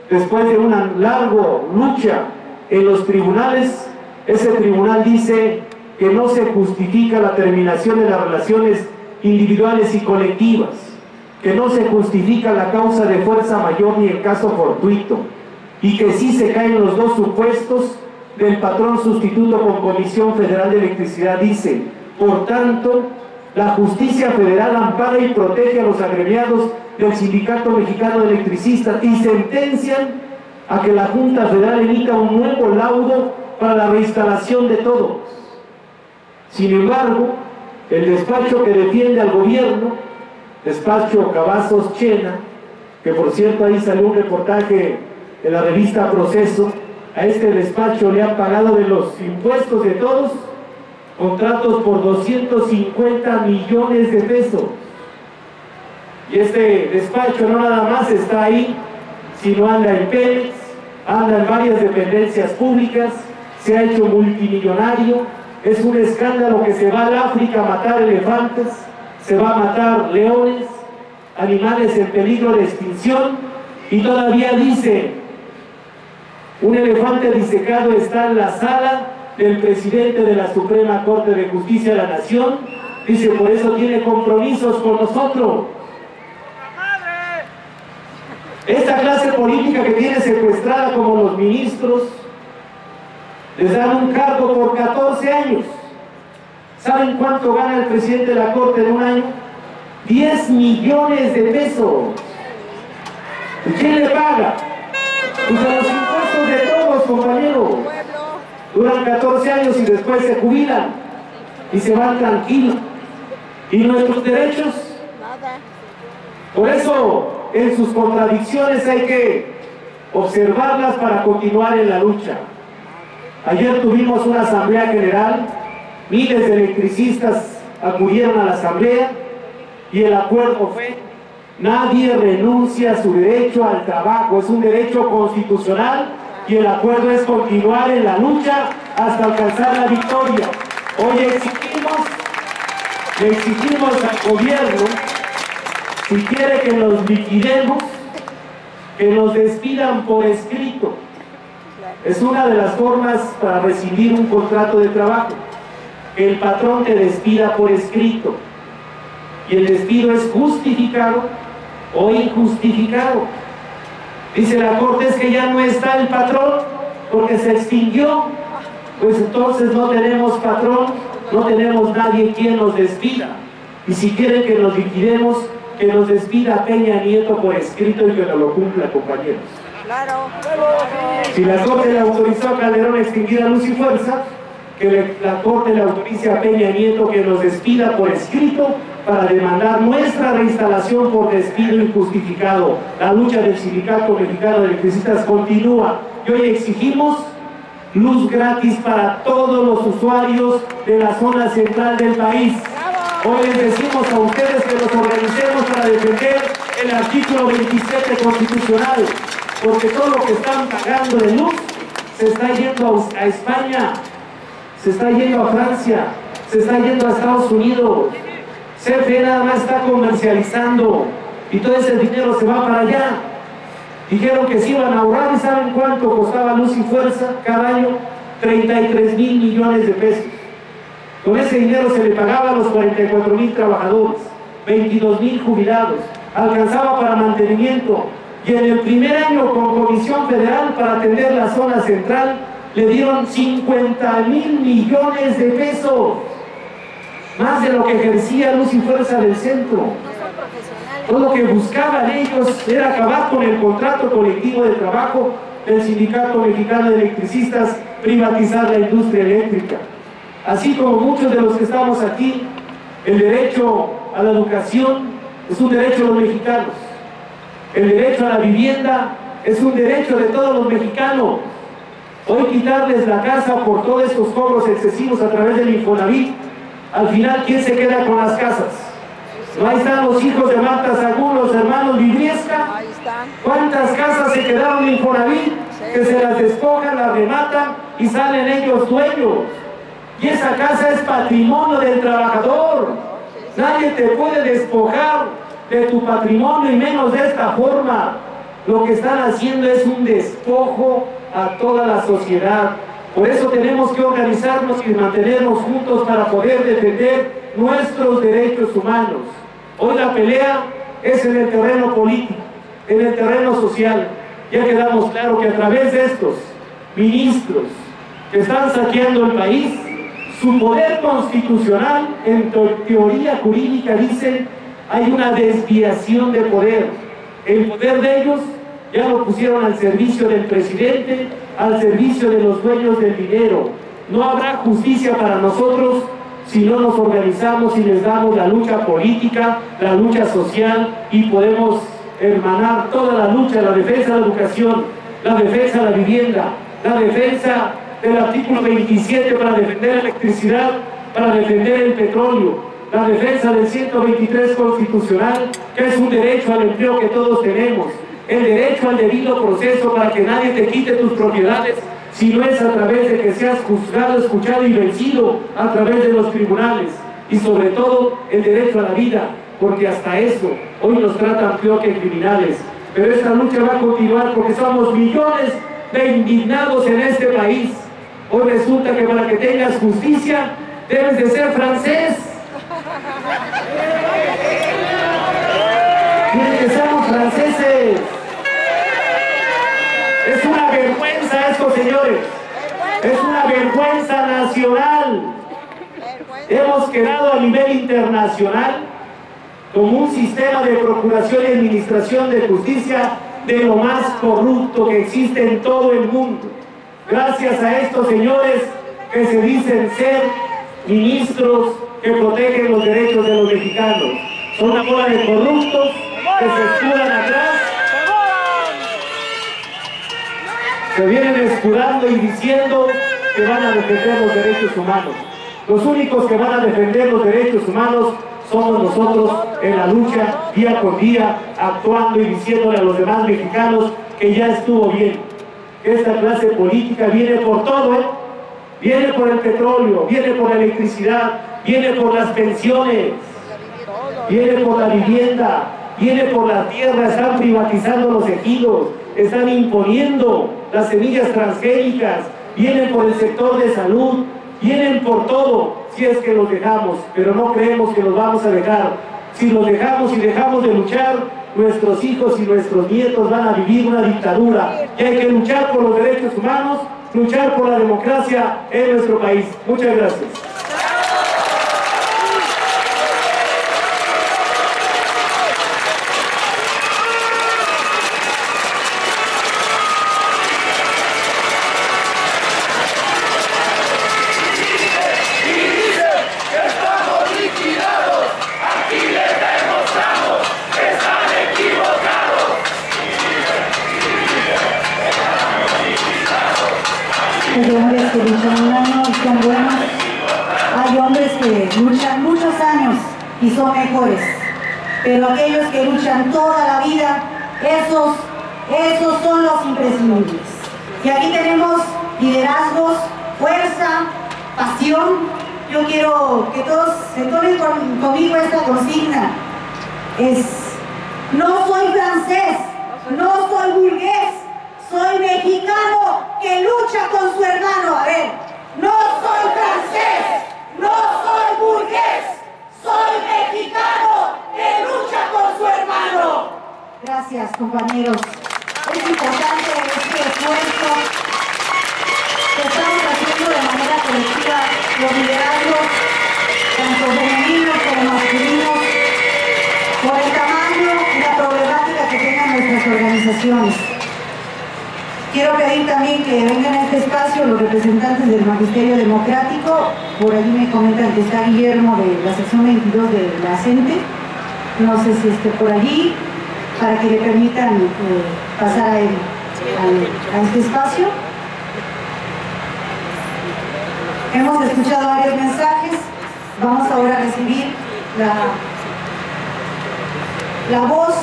después de una larga lucha en los tribunales, ese tribunal dice que no se justifica la terminación de las relaciones individuales y colectivas, que no se justifica la causa de fuerza mayor ni el caso fortuito, y que sí se caen los 2 supuestos del patrón sustituto con Comisión Federal de Electricidad. Dice, por tanto, la justicia federal ampara y protege a los agremiados del Sindicato Mexicano de Electricistas y sentencian a que la Junta Federal emita un nuevo laudo para la reinstalación de todos. Sin embargo, el despacho que defiende al gobierno, despacho Cavazos Chena, que por cierto ahí salió un reportaje en la revista Proceso, a este despacho le han pagado de los impuestos de todos contratos por 250 millones de pesos. Y este despacho no nada más está ahí, sino anda en Pemex, anda en varias dependencias públicas, se ha hecho multimillonario. Es un escándalo que se va al África a matar elefantes, se va a matar leones, animales en peligro de extinción, y todavía dice, un elefante disecado está en la sala del presidente de la Suprema Corte de Justicia de la Nación. Dice, por eso tiene compromisos con nosotros. Esta clase política que tiene secuestrada como los ministros, les dan un cargo por 14 años. ¿Saben cuánto gana el presidente de la Corte en un año? 10 millones de pesos. ¿Y quién le paga? Pues a los impuestos de todos, compañeros. Duran 14 años y después se jubilan y se van tranquilos. ¿Y nuestros derechos? Por eso, en sus contradicciones hay que observarlas para continuar en la lucha. Ayer tuvimos una asamblea general, miles de electricistas acudieron a la asamblea y el acuerdo fue: nadie renuncia a su derecho al trabajo, es un derecho constitucional y el acuerdo es continuar en la lucha hasta alcanzar la victoria. Hoy le exigimos al gobierno, si quiere que nos liquidemos, que nos despidan por escrito. Es una de las formas para rescindir un contrato de trabajo, que el patrón te despida por escrito. Y el despido es justificado o injustificado. Dice la Corte, es que ya no está el patrón porque se extinguió. Pues entonces no tenemos patrón, no tenemos nadie quien nos despida. Y si quieren que nos liquidemos, que nos despida Peña Nieto por escrito y que nos lo cumpla, compañeros. Claro. Si la Corte le autorizó a Calderón a extinguir a Luz y Fuerza, que la Corte le autorice a Peña Nieto que nos despida por escrito para demandar nuestra reinstalación por despido injustificado. La lucha del Sindicato Mexicano de Electricistas continúa y hoy exigimos luz gratis para todos los usuarios de la zona central del país. Hoy les decimos a ustedes que nos organicemos para defender el artículo 27 constitucional, porque todo lo que están pagando de luz se está yendo a España, se está yendo a Francia, se está yendo a Estados Unidos. CFE nada más está comercializando y todo ese dinero se va para allá. Dijeron que se iban a ahorrar y ¿saben cuánto costaba Luz y Fuerza cada año? 33,000 millones de pesos. Con ese dinero se le pagaba a los 44,000 trabajadores, 22,000 jubilados, alcanzaba para mantenimiento. Y en el primer año con Comisión Federal para atender la zona central le dieron 50,000 millones de pesos, más de lo que ejercía Luz y Fuerza del centro. Todo lo que buscaban ellos era acabar con el contrato colectivo de trabajo del Sindicato Mexicano de Electricistas, privatizar la industria eléctrica. Así como muchos de los que estamos aquí, el derecho a la educación es un derecho de los mexicanos. El derecho a la vivienda es un derecho de todos los mexicanos. Hoy quitarles la casa por todos estos cobros excesivos a través del Infonavit, al final, ¿quién se queda con las casas? ¿No ahí están los hijos de Marta Sagún, los hermanos Vibriesca? ¿Cuántas casas se quedaron en Infonavit? Que se las despojan, las rematan y salen ellos dueños. Y esa casa es patrimonio del trabajador. Nadie te puede despojar de tu patrimonio y menos de esta forma. Lo que están haciendo es un despojo a toda la sociedad. Por eso tenemos que organizarnos y mantenernos juntos para poder defender nuestros derechos humanos. Hoy la pelea es en el terreno político, en el terreno social. Ya quedamos claro que a través de estos ministros que están saqueando el país, su poder constitucional, en teoría jurídica, dicen, hay una desviación de poder. El poder de ellos ya lo pusieron al servicio del presidente, al servicio de los dueños del dinero. No habrá justicia para nosotros si no nos organizamos y les damos la lucha política, la lucha social y podemos hermanar toda la lucha, la defensa de la educación, la defensa de la vivienda, la defensa del artículo 27 para defender la electricidad, para defender el petróleo, la defensa del 123 constitucional, que es un derecho al empleo que todos tenemos, el derecho al debido proceso para que nadie te quite tus propiedades, si no es a través de que seas juzgado, escuchado y vencido a través de los tribunales, y sobre todo el derecho a la vida, porque hasta eso hoy nos tratan peor que criminales. Pero esta lucha va a continuar porque somos millones de indignados en este país. Hoy resulta que para que tengas justicia debes de ser francés. Quieren que seamos franceses. Es una vergüenza esto, señores. Es una vergüenza nacional. Hemos quedado a nivel internacional como un sistema de procuración y administración de justicia de lo más corrupto que existe en todo el mundo. Gracias a estos señores que se dicen ser ministros que protegen los derechos de los mexicanos. Son una bola de corruptos que se escudan atrás Se vienen escudando y diciendo que van a defender los derechos humanos. Los únicos que van a defender los derechos humanos somos nosotros en la lucha día por día, actuando y diciéndole a los demás mexicanos que ya estuvo bien. Esta clase política viene por todo, ¿eh? Viene por el petróleo, viene por la electricidad, viene por las pensiones, viene por la vivienda, viene por la tierra, están privatizando los ejidos, están imponiendo las semillas transgénicas, vienen por el sector de salud, vienen por todo, si es que los dejamos, pero no creemos que los vamos a dejar. Si los dejamos y dejamos de luchar, nuestros hijos y nuestros nietos van a vivir una dictadura. Y hay que luchar por los derechos humanos, luchar por la democracia en nuestro país. Muchas gracias. Hay hombres que luchan un año y son buenos. Hay hombres que luchan muchos años y son mejores. Pero aquellos que luchan toda la vida, esos son los imprescindibles. Y aquí tenemos liderazgos, fuerza, pasión. Yo quiero que todos se tomen conmigo esta consigna. No soy francés, no soy burgués. Soy mexicano que lucha con su hermano. A ver, no soy francés, no soy burgués, soy mexicano que lucha con su hermano. Gracias, compañeros. Es importante este esfuerzo que estamos haciendo de manera colectiva, los liderazgos, tanto femeninos como masculinos, por el tamaño y la problemática que tengan nuestras organizaciones. Quiero pedir también que vengan a este espacio los representantes del Magisterio Democrático. Por allí me comentan que está Guillermo de la sección 22 de la CENTE. No sé si esté por allí, para que le permitan pasar a él, a este espacio. Hemos escuchado varios mensajes. Vamos ahora a recibir la voz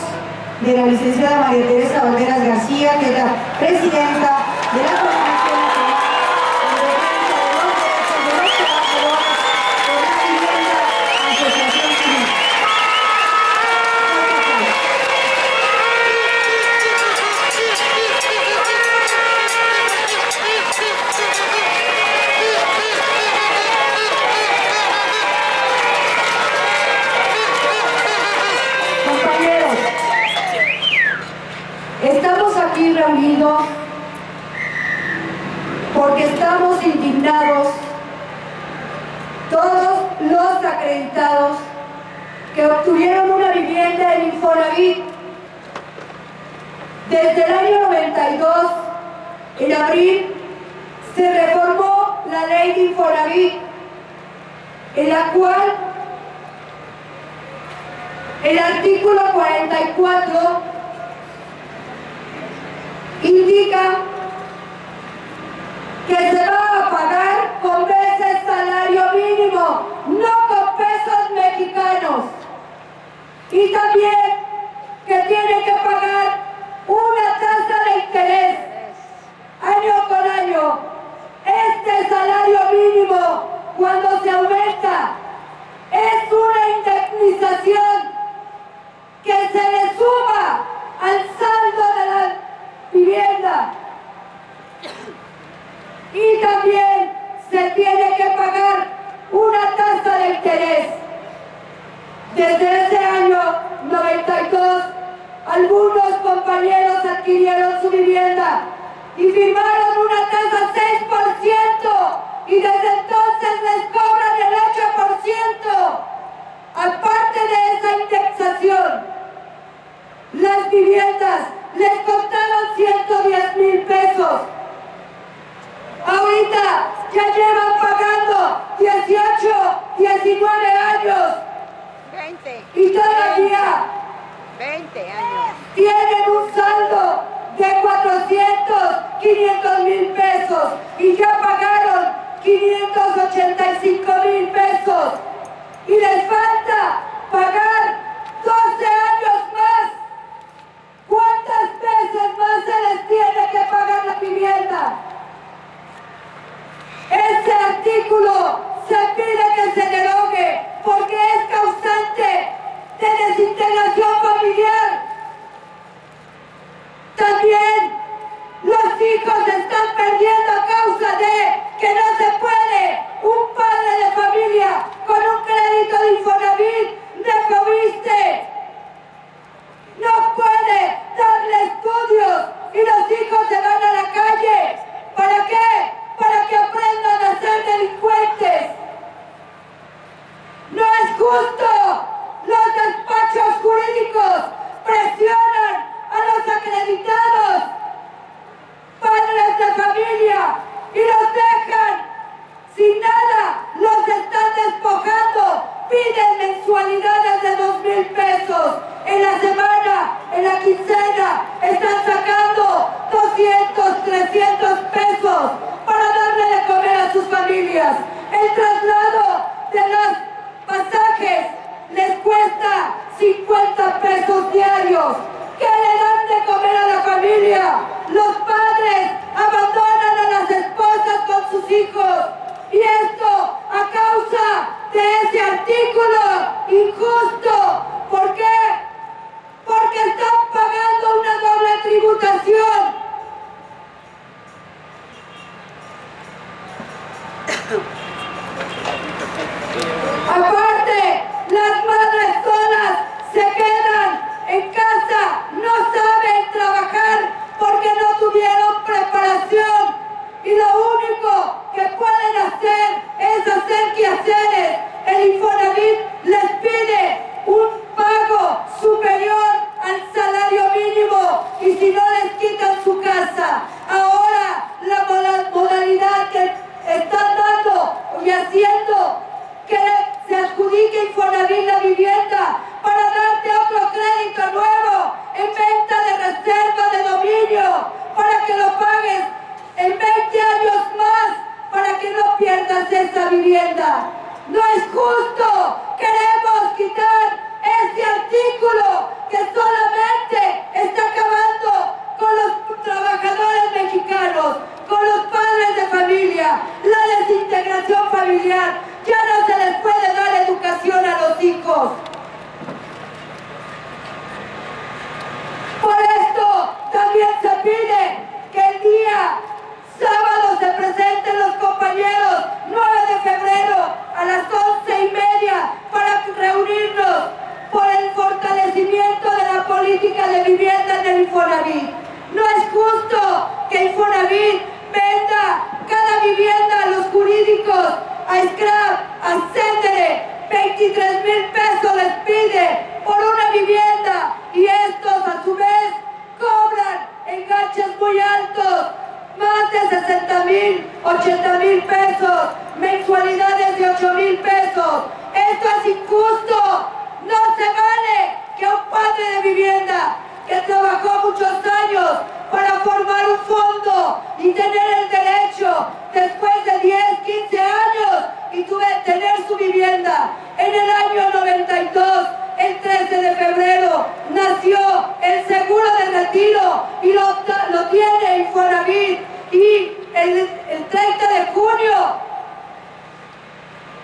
de la licenciada María Teresa Valderas García, que es la presidenta de la Coordinación Nacional de los Trabajadores por la Vivienda, Asociación Civil. Estamos aquí reunidos porque estamos indignados, todos los acreditados que obtuvieron una vivienda en Infonavit. Desde el año 92, en abril, se reformó la ley de Infonavit, en la cual el artículo 44 indica que se va a pagar con veces salario mínimo, no con pesos mexicanos. Y también que tiene que pagar una tasa de interés año con año. Este salario mínimo, cuando se aumenta, es una indemnización que se le suma al saldo de la vivienda. Y también se tiene que pagar una tasa de interés. Desde ese año 92, algunos compañeros adquirieron su vivienda y firmaron una tasa 6%, y desde entonces les cobran el 8%. Aparte de esa indexación, las viviendas les costaron 110,000 pesos. Ahorita ya llevan pagando 18, 19 años. 20. Y todavía 20 años. Tienen un saldo de 400, 500 mil pesos y ya pagaron 585,000 pesos y les falta pagar 12 años más. ¿Cuántas veces más se les tiene que pagar la vivienda? Este artículo se pide que se derogue porque es causante de desintegración familiar. También los hijos están perdiendo a causa de que no se puede un padre de familia con un crédito de Infonavit de Fobiste no puede darle estudios y los hijos se van a la calle. ¿Para qué? Para que aprendan a ser delincuentes. No es justo. Los despachos jurídicos presionan a los acreditados padres de familia y los dejan sin nada, los están despojando, piden mensualidades de 2,000 pesos en la semana, en la quincena, están sacando 200, 300 pesos para darle de comer a sus familias. El traslado de los pasajes les cuesta 50 pesos diarios. ¿Qué le dan de comer a la familia? Los padres abandonan a las esposas con sus hijos. Y esto a causa de ese artículo injusto. ¿Por qué? Porque están pagando una doble tributación. Aparte, las madres solas se quedan en casa, no saben trabajar porque no tuvieron preparación y lo único que pueden hacer es hacer quehaceres. El Infonavit les pide un pago superior al salario mínimo y si no les quitan su casa. Ahora la modalidad que están dando y haciendo que se adjudique Infonavit la vivienda para darte otro crédito nuevo en venta de reserva de dominio para que lo pagues en 20 años más para que no pierdas esa vivienda. No es justo. Queremos quitar este artículo que solamente está acabando con los trabajadores mexicanos, con los padres de familia, la desintegración familiar. Ya no se les puede dar educación a los hijos. Por esto también se pide que el día sábado se presenten los compañeros 9 de febrero a las 11:30 para reunirnos por el fortalecimiento de la política de vivienda en el Infonavit. No es justo que Infonavit venda cada vivienda a los jurídicos, a Scrap, a Cendere, 23,000 pesos les pide por una vivienda y estos a su vez cobran enganches muy altos, más de 60,000, 80,000 pesos, mensualidades de 8,000 pesos. Esto es injusto. No se vale que un padre de vivienda que trabajó muchos años para formar un fondo y tener el derecho después de 10, 15 años y tener su vivienda. En el año 92, el 13 de febrero, nació el seguro de retiro y lo tiene Infonavit. Y el 30 de junio,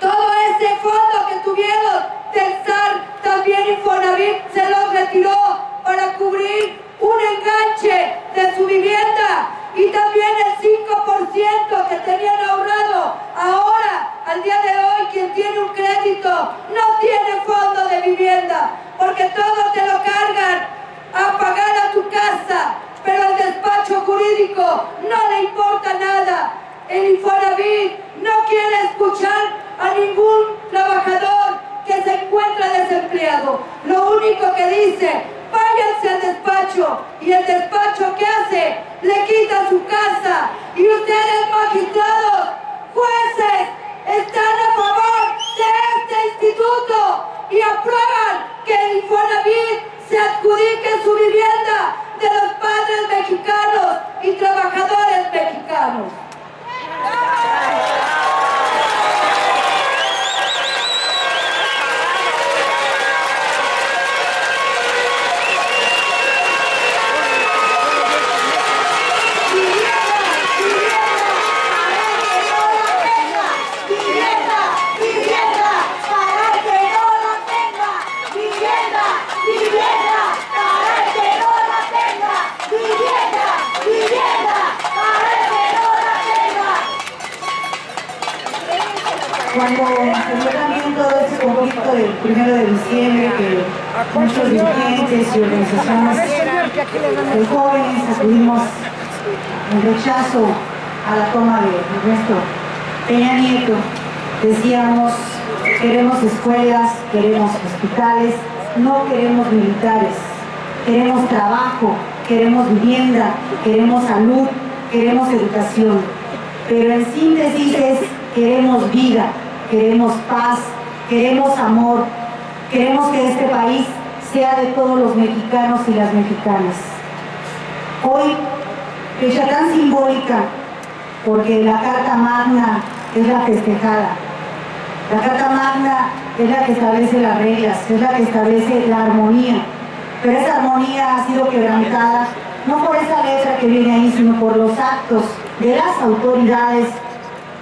todo ese fondo que tuvieron del SAR, también Infonavit se los retiró para cubrir un enganche de su vivienda y también el 5% que tenían ahorrado. Ahora, al día de hoy, quien tiene un crédito no tiene fondo de vivienda porque todo te lo cargan a pagar a tu casa, pero al despacho jurídico no le importa nada. El Infonavit no quiere escuchar a ningún trabajador que se encuentra desempleado. Lo único que dice, váyanse al despacho. Y el despacho, ¿qué hace? Le quita su casa. Y ustedes, magistrados, jueces, están a favor de este instituto y aprueban que el Infonavit se adjudique su vivienda de los padres mexicanos. mexicanos y trabajadores mexicanos. Cuando se dio también todo ese conflicto del 1 de diciembre, que muchos dirigentes y organizaciones de jóvenes acudimos en rechazo a la toma de Ernesto Peña Nieto, decíamos: queremos escuelas, queremos hospitales, no queremos militares, queremos trabajo, queremos vivienda, queremos salud, queremos educación. Pero en síntesis es: queremos vida, queremos paz, queremos amor, queremos que este país sea de todos los mexicanos y las mexicanas. Hoy, fecha tan simbólica, porque la Carta Magna es la festejada. La Carta Magna es la que establece las reglas, es la que establece la armonía. Pero esa armonía ha sido quebrantada no por esa letra que viene ahí, sino por los actos de las autoridades,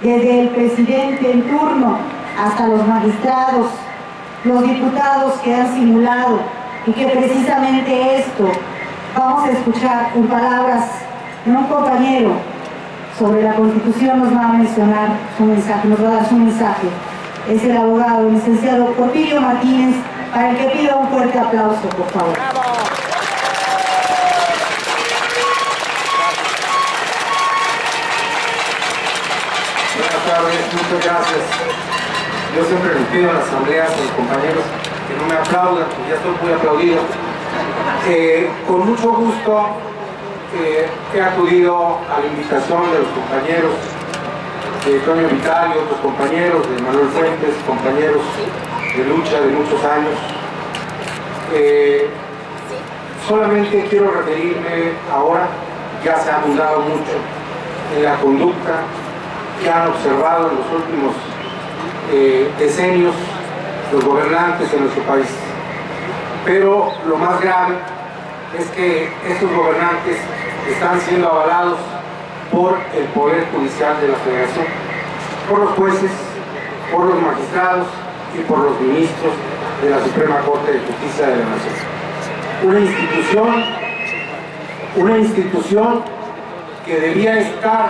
desde el presidente en turno hasta los magistrados, los diputados que han simulado, y que precisamente esto vamos a escuchar en palabras de un compañero sobre la Constitución. Nos va a mencionar su mensaje, nos va a dar su mensaje. Es el abogado, el licenciado Porfirio Martínez, para el que pido un fuerte aplauso, por favor. Buenas tardes, muchas gracias. Yo siempre les pido en las asambleas a los compañeros que no me aplaudan, porque ya estoy muy aplaudido. Con mucho gusto he acudido a la invitación de los compañeros de Toño Vital y otros compañeros, de Manuel Fuentes, compañeros de lucha de muchos años. Solamente quiero referirme ahora, ya se ha abundado mucho en la conducta que han observado en los últimos decenios los gobernantes en nuestro país. Pero lo más grave es que estos gobernantes están siendo avalados por el Poder Judicial de la Federación, por los jueces, por los magistrados y por los ministros de la Suprema Corte de Justicia de la Nación. Una institución que debía estar,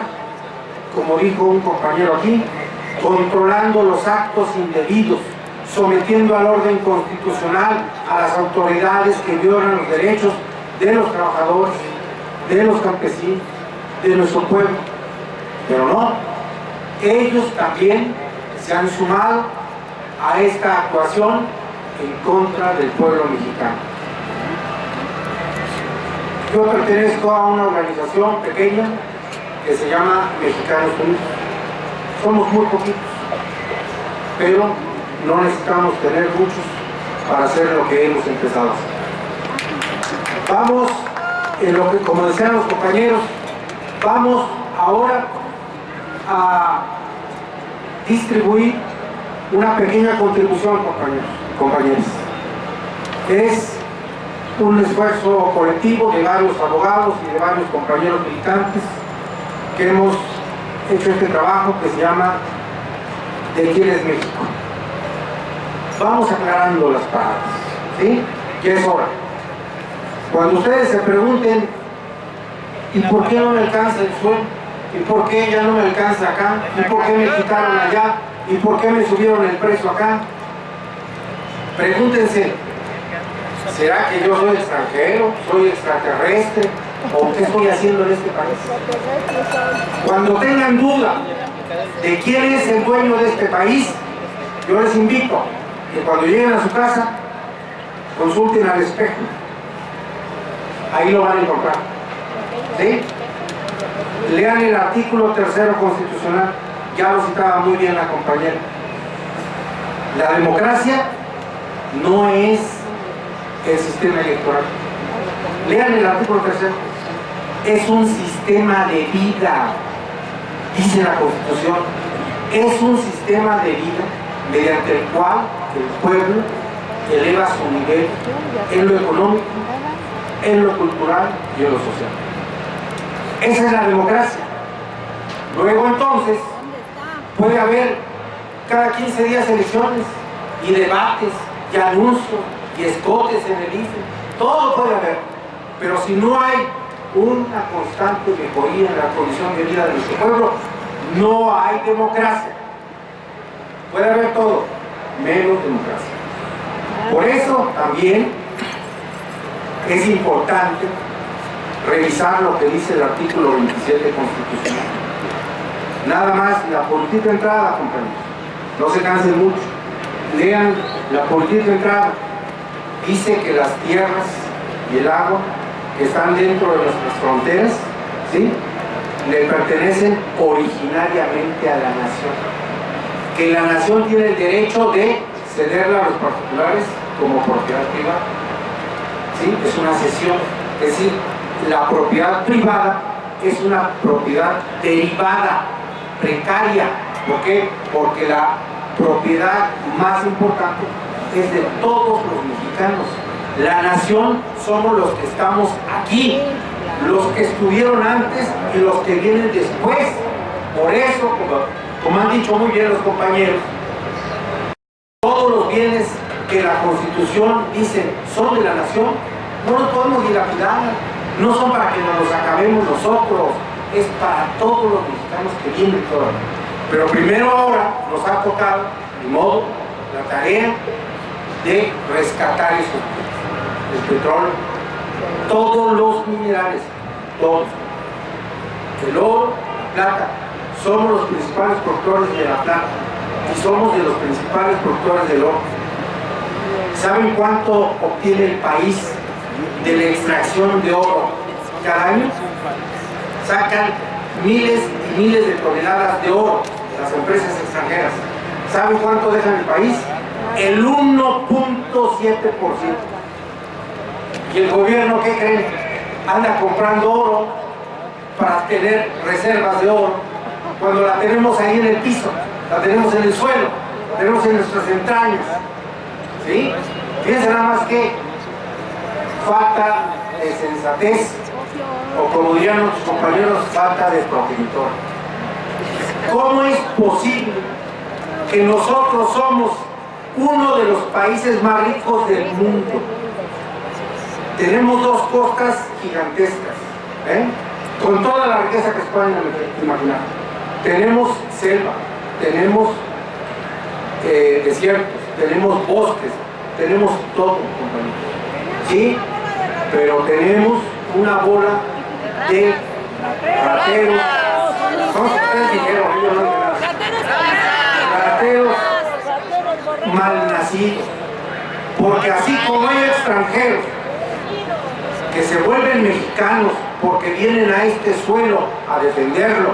como dijo un compañero aquí, controlando los actos indebidos, sometiendo al orden constitucional a las autoridades que violan los derechos de los trabajadores, de los campesinos, de nuestro pueblo. Pero no, ellos también se han sumado a esta actuación en contra del pueblo mexicano. Yo pertenezco a una organización pequeña que se llama Mexicanos Unidos. Somos muy poquitos, pero no necesitamos tener muchos para hacer lo que hemos empezado a hacer. Vamos, en lo que, como decían los compañeros, vamos ahora a distribuir una pequeña contribución, compañeros. Es un esfuerzo colectivo de varios abogados y de varios compañeros militantes que hemos hecho este trabajo que se llama ¿De quién es México? Vamos aclarando las palabras, ¿sí? Que es hora. Cuando ustedes se pregunten ¿y por qué no me alcanza el sueldo? ¿Y por qué ya no me alcanza acá? ¿Y por qué me quitaron allá? ¿Y por qué me subieron el precio acá? Pregúntense, ¿será que yo soy extranjero? ¿Soy extraterrestre? ¿O qué estoy haciendo en este país? Cuando tengan duda de quién es el dueño de este país, yo les invito que cuando lleguen a su casa consulten al espejo. Ahí lo van a encontrar, ¿sí? Lean el artículo 3º constitucional, ya lo citaba muy bien la compañera. La democracia no es el sistema electoral. Lean el artículo 3º. es un sistema de vida, dice la Constitución, es un sistema de vida mediante el cual el pueblo eleva su nivel en lo económico, en lo cultural y en lo social. Esa es la democracia. Luego entonces puede haber cada 15 días elecciones y debates y anuncios y escotes en el IFE, todo puede haber, pero si no hay una constante mejoría en la condición de vida de nuestro pueblo, no hay democracia. Puede haber todo, menos democracia. Por eso también es importante revisar lo que dice el artículo 27 constitucional. Nada más la política de entrada, compañeros. No se cansen mucho. Lean la política de entrada. Dice que las tierras y el agua que están dentro de nuestras fronteras, ¿sí?, le pertenecen originariamente a la nación. Que la nación tiene el derecho de cederla a los particulares como propiedad privada. ¿Sí? Es una cesión. Es decir, la propiedad privada es una propiedad derivada, precaria. ¿Por qué? Porque la propiedad más importante es de todos los mexicanos. La nación somos los que estamos aquí, los que estuvieron antes y los que vienen después. Por eso, como han dicho muy bien los compañeros, todos los bienes que la Constitución dice son de la nación, no los podemos dilapidar, no son para que nos los acabemos nosotros, es para todos los mexicanos que vienen todavía. Pero primero ahora nos ha tocado, de modo, la tarea de rescatar esos bienes. El petróleo, todos los minerales, todos. El oro, la plata, somos los principales productores de la plata y somos de los principales productores del oro. ¿Saben cuánto obtiene el país de la extracción de oro cada año? Sacan miles y miles de toneladas de oro las empresas extranjeras. ¿Saben cuánto dejan el país? El 1.7%. ¿Y el gobierno qué creen? Anda comprando oro para tener reservas de oro, cuando la tenemos ahí en el piso, la tenemos en el suelo, la tenemos en nuestras entrañas. ¿Sí? Fíjense nada más que falta de sensatez, o como dirían nuestros compañeros, falta de progenitor. ¿Cómo es posible que nosotros somos uno de los países más ricos del mundo? Tenemos dos costas gigantescas, con toda la riqueza que se pueden imaginar. Tenemos selva, tenemos desiertos, tenemos bosques, tenemos todo, compañeros. ¿Sí? Pero tenemos una bola de rateros. ¿Cómo ustedes dijeron? Yo no dije nada. Rateros malnacidos. Porque así como hay extranjeros que se vuelven mexicanos porque vienen a este suelo a defenderlo,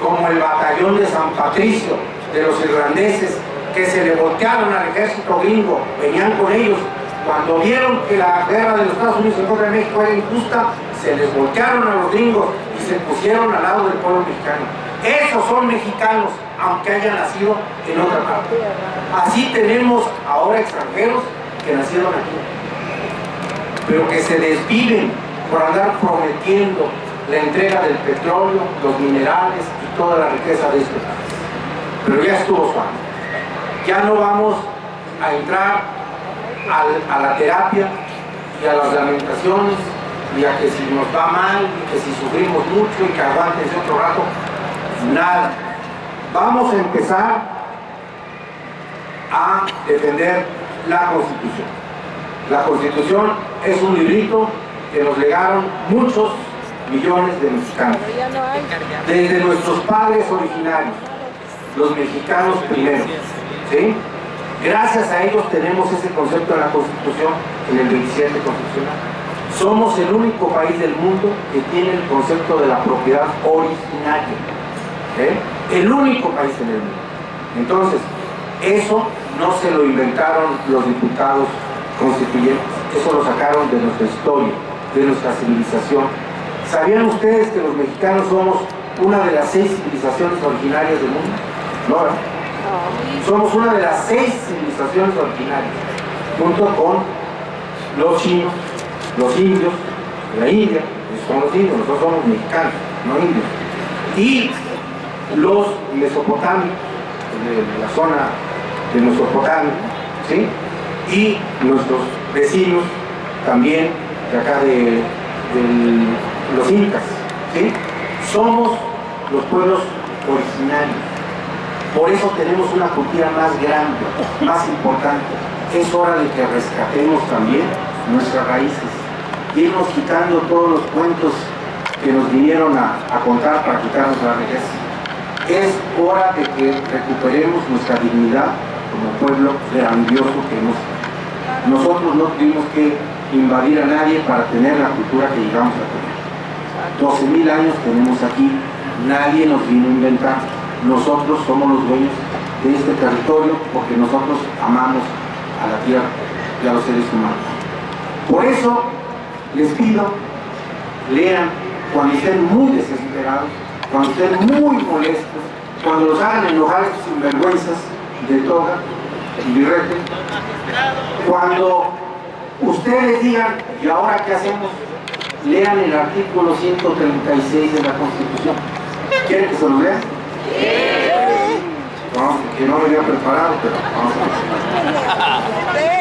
como el batallón de San Patricio de los irlandeses, que se le voltearon al ejército gringo, venían con ellos, cuando vieron que la guerra de los Estados Unidos en contra de México era injusta, se les voltearon a los gringos y se pusieron al lado del pueblo mexicano. Esos son mexicanos, aunque hayan nacido en otra parte. Así tenemos ahora extranjeros que nacieron aquí, pero que se desviven por andar prometiendo la entrega del petróleo, los minerales y toda la riqueza de este país. Pero ya estuvo suave. Ya no vamos a entrar a la terapia y a las lamentaciones y a que si nos va mal y que si sufrimos mucho y que aguántense otro rato. Nada. Vamos a empezar a defender la Constitución. La Constitución es un librito que nos legaron muchos millones de mexicanos. Desde nuestros padres originarios, los mexicanos primero. ¿Sí? Gracias a ellos tenemos ese concepto de la Constitución en el 27 constitucional. Somos el único país del mundo que tiene el concepto de la propiedad originaria. El único país en el mundo. Entonces, eso no se lo inventaron los diputados constituyentes, eso lo sacaron de nuestra historia, de nuestra civilización, ¿Sabían ustedes que los mexicanos somos una de las 6 civilizaciones originarias del mundo? No, ¿verdad? Somos una de las 6 civilizaciones originarias, junto con los chinos, los indios, la India, ellos son los indios, nosotros somos mexicanos, no indios, y los mesopotamios, de la zona de Mesopotamia, ¿sí? Y nuestros vecinos también de acá de los incas, ¿sí? Somos los pueblos originarios. Por eso tenemos una cultura más grande, más importante. Es hora de que rescatemos también nuestras raíces, irnos quitando todos los cuentos que nos vinieron a contar para quitarnos la riqueza. Es hora de que recuperemos nuestra dignidad como pueblo grandioso que hemos. Nosotros no tuvimos que invadir a nadie para tener la cultura que llegamos a tener. 12.000 años tenemos aquí, nadie nos vino a inventar. Nosotros somos los dueños de este territorio porque nosotros amamos a la tierra y a los seres humanos. Por eso les pido, lean cuando estén muy desesperados, cuando estén muy molestos, cuando los hagan enojar estos sinvergüenzas de toga y birrete, cuando ustedes digan, ¿y ahora qué hacemos? Lean el artículo 136 de la Constitución. ¿Quieren que se lo lean? No, que no me había preparado, pero vamos a ver.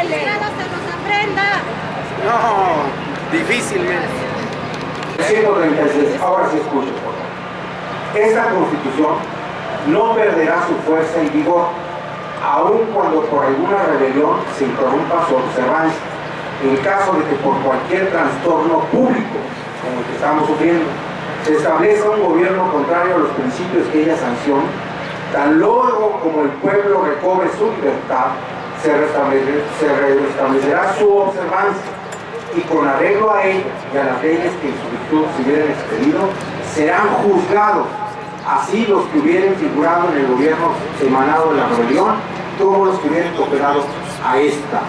No, difícilmente. 136, ahora sí escuchen. Esta Constitución no perderá su fuerza y vigor, aun cuando por alguna rebelión se interrumpa su observancia, en caso de que por cualquier trastorno público, como el que estamos sufriendo, se establezca un gobierno contrario a los principios que ella sanciona, tan luego como el pueblo recobre su libertad, se restablecerá su observancia, y con arreglo a ella y a las leyes que en su virtud se hubieran expedido, serán juzgados, así los que hubieran figurado en el gobierno emanado de la rebelión, como los que hubieran cooperado a esta.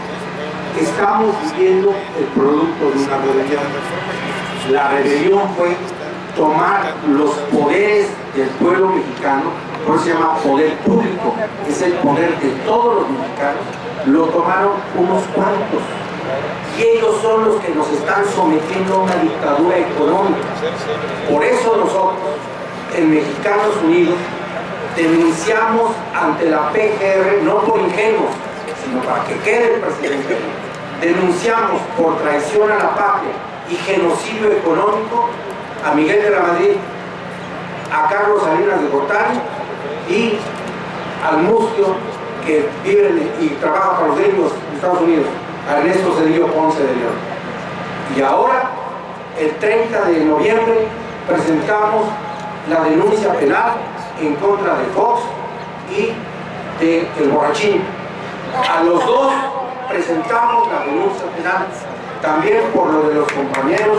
Estamos viviendo el producto de una rebelión. La rebelión fue tomar los poderes del pueblo mexicano, por eso se llama poder público, es el poder de todos los mexicanos, lo tomaron unos cuantos. Y ellos son los que nos están sometiendo a una dictadura económica. Por eso nosotros, en Mexicanos Unidos, denunciamos ante la PGR, no por ingenuos, sino para que quede el presidente, denunciamos por traición a la patria y genocidio económico a Miguel de la Madrid, a Carlos Salinas de Gortari y al Mustio, que vive y trabaja para los gringos de Estados Unidos, a Ernesto Zedillo Ponce de León. Y ahora, el 30 de noviembre, presentamos la denuncia penal en contra de Fox y de El Borrachín. A los dos presentamos la denuncia penal, también por lo de los compañeros,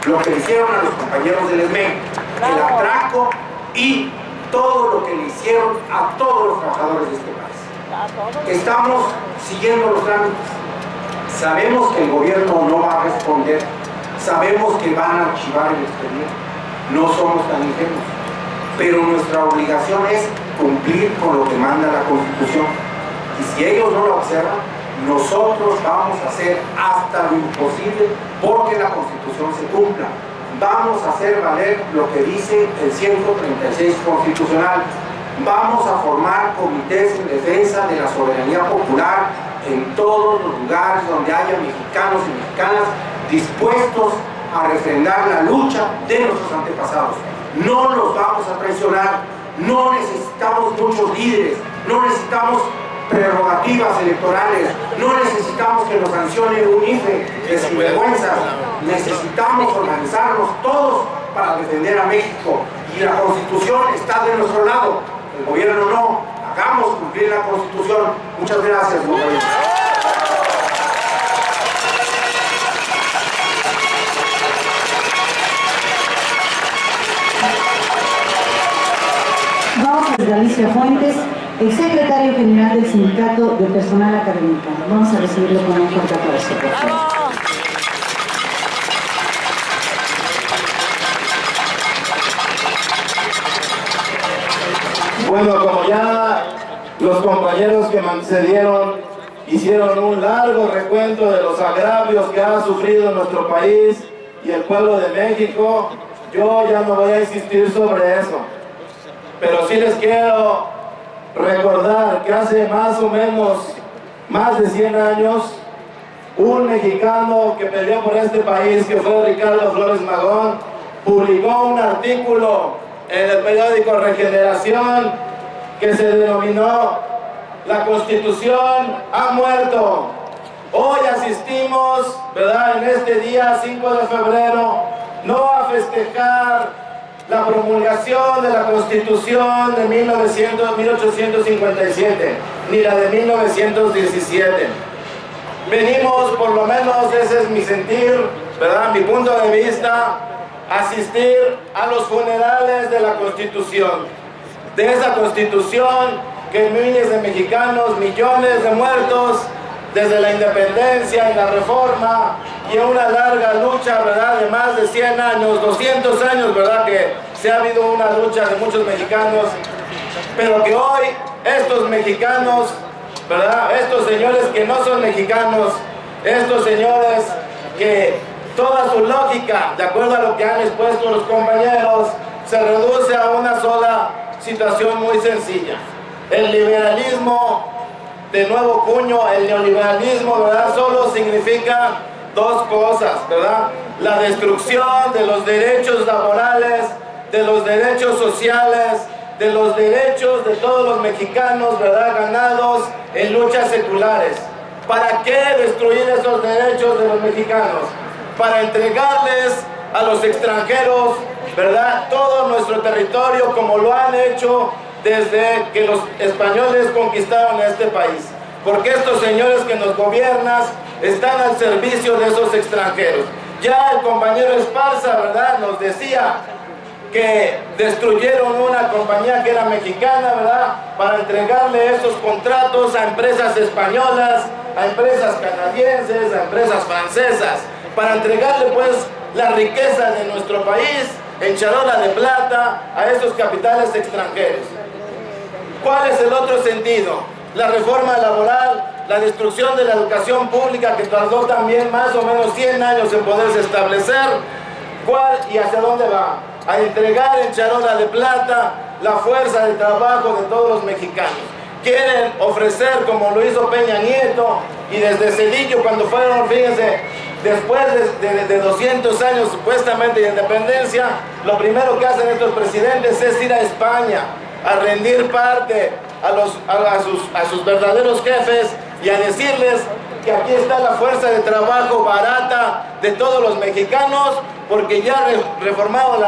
lo que le hicieron a los compañeros del ESME, el atraco y todo lo que le hicieron a todos los trabajadores de este país. Estamos siguiendo los trámites. Sabemos que el gobierno no va a responder, sabemos que van a archivar el expediente, no somos tan ingenuos, pero nuestra obligación es cumplir con lo que manda la Constitución. Y si ellos no lo observan, nosotros vamos a hacer hasta lo imposible porque la Constitución se cumpla. Vamos a hacer valer lo que dice el 136 constitucional. Vamos a formar comités en defensa de la soberanía popular en todos los lugares donde haya mexicanos y mexicanas dispuestos a refrendar la lucha de nuestros antepasados. No los vamos a traicionar, no necesitamos muchos líderes, no necesitamos prerrogativas electorales, no necesitamos que nos sancione un IFE de sinvergüenza, necesitamos organizarnos todos para defender a México y la Constitución está de nuestro lado, el gobierno no. Hagamos cumplir la Constitución. Muchas gracias, compañeros. Vamos a Alicia Fuentes, el secretario general del Sindicato de Personal Académico. Vamos a recibirlo con un fuerte aplauso. Bueno, como ya los compañeros que me antecedieron hicieron un largo recuento de los agravios que ha sufrido nuestro país y el pueblo de México, yo ya no voy a insistir sobre eso. Pero sí les quiero recordar que hace más o menos más de 100 años, un mexicano que peleó por este país, que fue Ricardo Flores Magón, publicó un artículo en el periódico Regeneración que se denominó "La Constitución ha muerto". Hoy asistimos, ¿verdad?, en este día 5 de febrero, no a festejar la promulgación de la Constitución de 1857, ni la de 1917. Venimos, por lo menos ese es mi sentir, ¿verdad?, mi punto de vista, asistir a los funerales de la Constitución. De esa Constitución que miles de mexicanos, millones de muertos, desde la independencia y la reforma, y una larga lucha, ¿verdad?, de más de 100 años, 200 años, ¿verdad?, que se ha habido una lucha de muchos mexicanos, pero que hoy estos mexicanos, ¿verdad?, estos señores que no son mexicanos, estos señores que toda su lógica, de acuerdo a lo que han expuesto los compañeros, se reduce a una sola situación muy sencilla. El liberalismo de nuevo cuño, el neoliberalismo, ¿verdad?, solo significa dos cosas, ¿verdad? La destrucción de los derechos laborales, de los derechos sociales, de los derechos de todos los mexicanos, ¿verdad?, ganados en luchas seculares. ¿Para qué destruir esos derechos de los mexicanos? Para entregarles a los extranjeros, ¿verdad?, todo nuestro territorio, como lo han hecho desde que los españoles conquistaron este país. Porque estos señores que nos gobiernan están al servicio de esos extranjeros. Ya el compañero Esparza, ¿verdad?, nos decía que destruyeron una compañía que era mexicana, ¿verdad?, para entregarle esos contratos a empresas españolas, a empresas canadienses, a empresas francesas, para entregarle pues la riqueza de nuestro país en charola de plata a esos capitales extranjeros. ¿Cuál es el otro sentido? La reforma laboral, la destrucción de la educación pública, que tardó también más o menos 100 años en poderse establecer. ¿Cuál y hacia dónde va? A entregar en charola de plata la fuerza de trabajo de todos los mexicanos. Quieren ofrecer, como lo hizo Peña Nieto, y desde Cedillo, cuando fueron, fíjense, después de 200 años supuestamente de independencia, lo primero que hacen estos presidentes es ir a España a rendir parte a sus verdaderos jefes y a decirles que aquí está la fuerza de trabajo barata de todos los mexicanos, porque ya reformado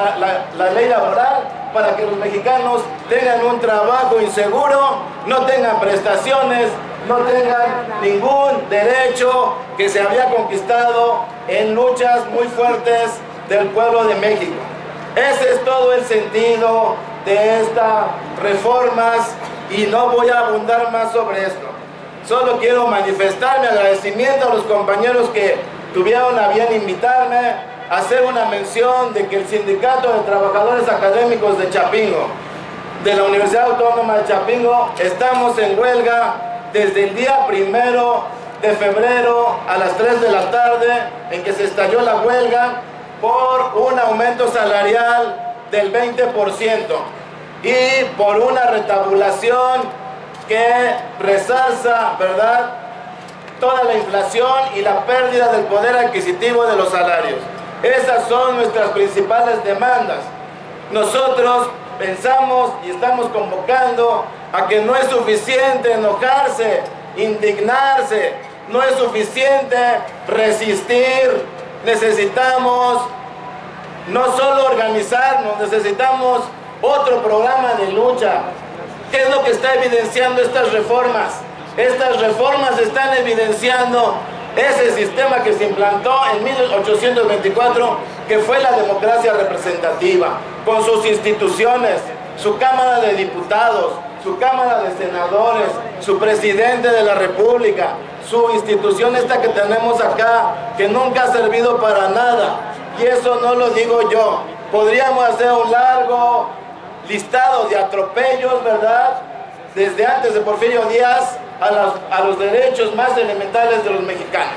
la ley laboral para que los mexicanos tengan un trabajo inseguro, no tengan prestaciones, no tengan ningún derecho que se había conquistado en luchas muy fuertes del pueblo de México. Ese es todo el sentido de estas reformas y no voy a abundar más sobre esto. Solo quiero manifestar mi agradecimiento a los compañeros que tuvieron a bien invitarme a hacer una mención de que el Sindicato de Trabajadores Académicos de Chapingo, de la Universidad Autónoma de Chapingo, estamos en huelga desde el día 1 de febrero a las 3 de la tarde, en que se estalló la huelga por un aumento salarial del 20% y por una retabulación que resalza, ¿verdad?, toda la inflación y la pérdida del poder adquisitivo de los salarios. Esas son nuestras principales demandas. Nosotros pensamos y estamos convocando a que no es suficiente enojarse, indignarse, no es suficiente resistir. Necesitamos no solo organizarnos, necesitamos otro programa de lucha. ¿Qué es lo que está evidenciando estas reformas? Estas reformas están evidenciando ese sistema que se implantó en 1824, que fue la democracia representativa, con sus instituciones, su Cámara de Diputados, su Cámara de Senadores, su Presidente de la República, su institución esta que tenemos acá, que nunca ha servido para nada. Y eso no lo digo yo. Podríamos hacer un largo listado de atropellos, ¿verdad? Desde antes de Porfirio Díaz a los derechos más elementales de los mexicanos.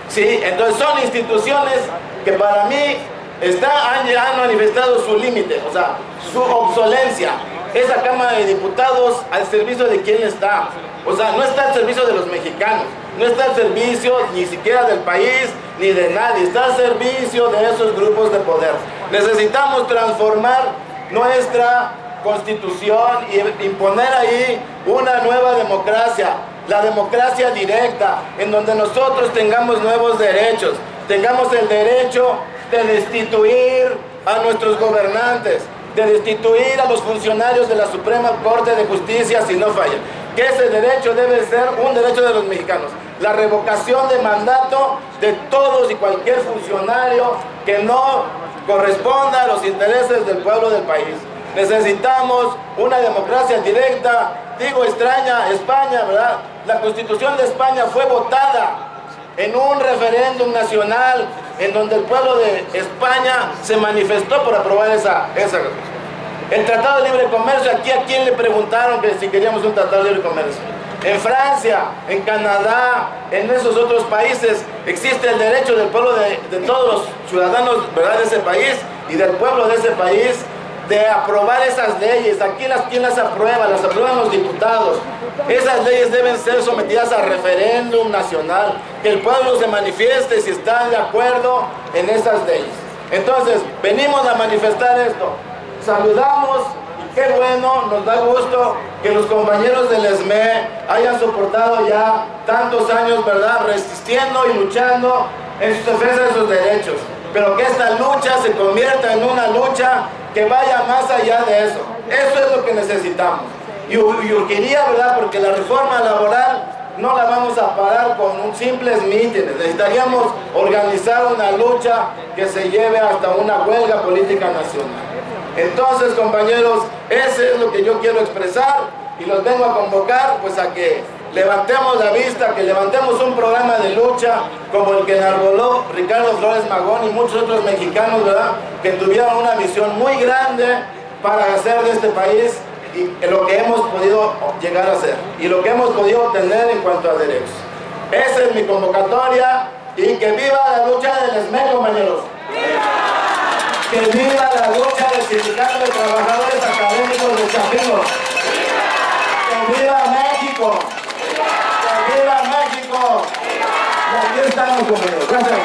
¿Sí? Entonces son instituciones que para mí han manifestado su límite, o sea, su obsolencia. Esa Cámara de Diputados, ¿al servicio de quién está? O sea, no está al servicio de los mexicanos, no está al servicio ni siquiera del país, ni de nadie, está al servicio de esos grupos de poder. Necesitamos transformar nuestra Constitución y imponer ahí una nueva democracia, la democracia directa, en donde nosotros tengamos nuevos derechos, tengamos el derecho de destituir a nuestros gobernantes, de destituir a los funcionarios de la Suprema Corte de Justicia si no fallan. Que ese derecho debe ser un derecho de los mexicanos. La revocación de mandato de todos y cualquier funcionario que no corresponda a los intereses del pueblo del país. Necesitamos una democracia directa. Digo, extraña España, ¿verdad? La Constitución de España fue votada en un referéndum nacional en donde el pueblo de España se manifestó por aprobar esa el Tratado de Libre Comercio. Aquí a quién le preguntaron que si queríamos un Tratado de Libre Comercio. En Francia, en Canadá, en esos otros países existe el derecho del pueblo de todos los ciudadanos, ¿verdad?, de ese país y del pueblo de ese país de aprobar esas leyes. Aquí ¿quién las aprueba? Las aprueban los diputados. Esas leyes deben ser sometidas a referéndum nacional, que el pueblo se manifieste si está de acuerdo en esas leyes. Entonces, venimos a manifestar esto. Saludamos y qué bueno, nos da gusto que los compañeros del ESME hayan soportado ya tantos años, ¿verdad?, resistiendo y luchando en su defensa de sus derechos. Pero que esta lucha se convierta en una lucha que vaya más allá de eso. Eso es lo que necesitamos. Y urgiría, ¿verdad?, porque la reforma laboral no la vamos a parar con simples mítines. Necesitaríamos organizar una lucha que se lleve hasta una huelga política nacional. Entonces, compañeros, ese es lo que yo quiero expresar y los vengo a convocar pues a que levantemos la vista, que levantemos un programa de lucha como el que enarboló Ricardo Flores Magón y muchos otros mexicanos, ¿verdad?, que tuvieron una visión muy grande para hacer de este país y lo que hemos podido llegar a hacer y lo que hemos podido obtener en cuanto a derechos. Esa es mi convocatoria y que viva la lucha del ESME, compañeros. Que viva la lucha del Sindicato de Trabajadores Académicos de Chapingo. Que viva México. Que viva México. Y aquí estamos, compañeros. Gracias.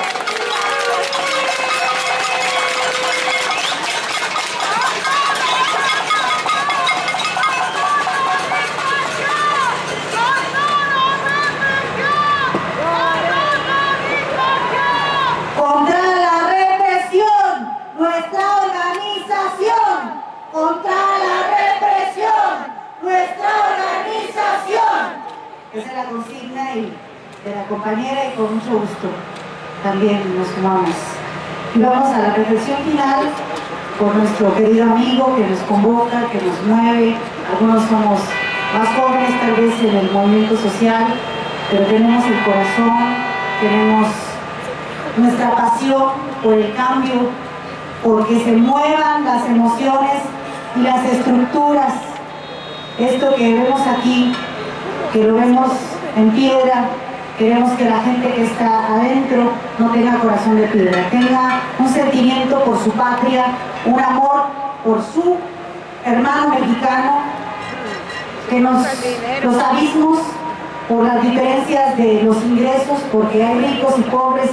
Contra la represión, nuestra organización. Contra la represión, nuestra organización. Esa es la consigna y de la compañera y con mucho gusto también nos sumamos. Y vamos a la reflexión final por nuestro querido amigo que nos convoca, que nos mueve. Algunos somos más jóvenes tal vez en el movimiento social, pero tenemos el corazón, tenemos nuestra pasión por el cambio, porque se muevan las emociones y las estructuras. Esto que vemos aquí, que lo vemos en piedra, queremos que la gente que está adentro no tenga corazón de piedra, tenga un sentimiento por su patria, un amor por su hermano mexicano, que los abismos por las diferencias de los ingresos, porque hay ricos y pobres,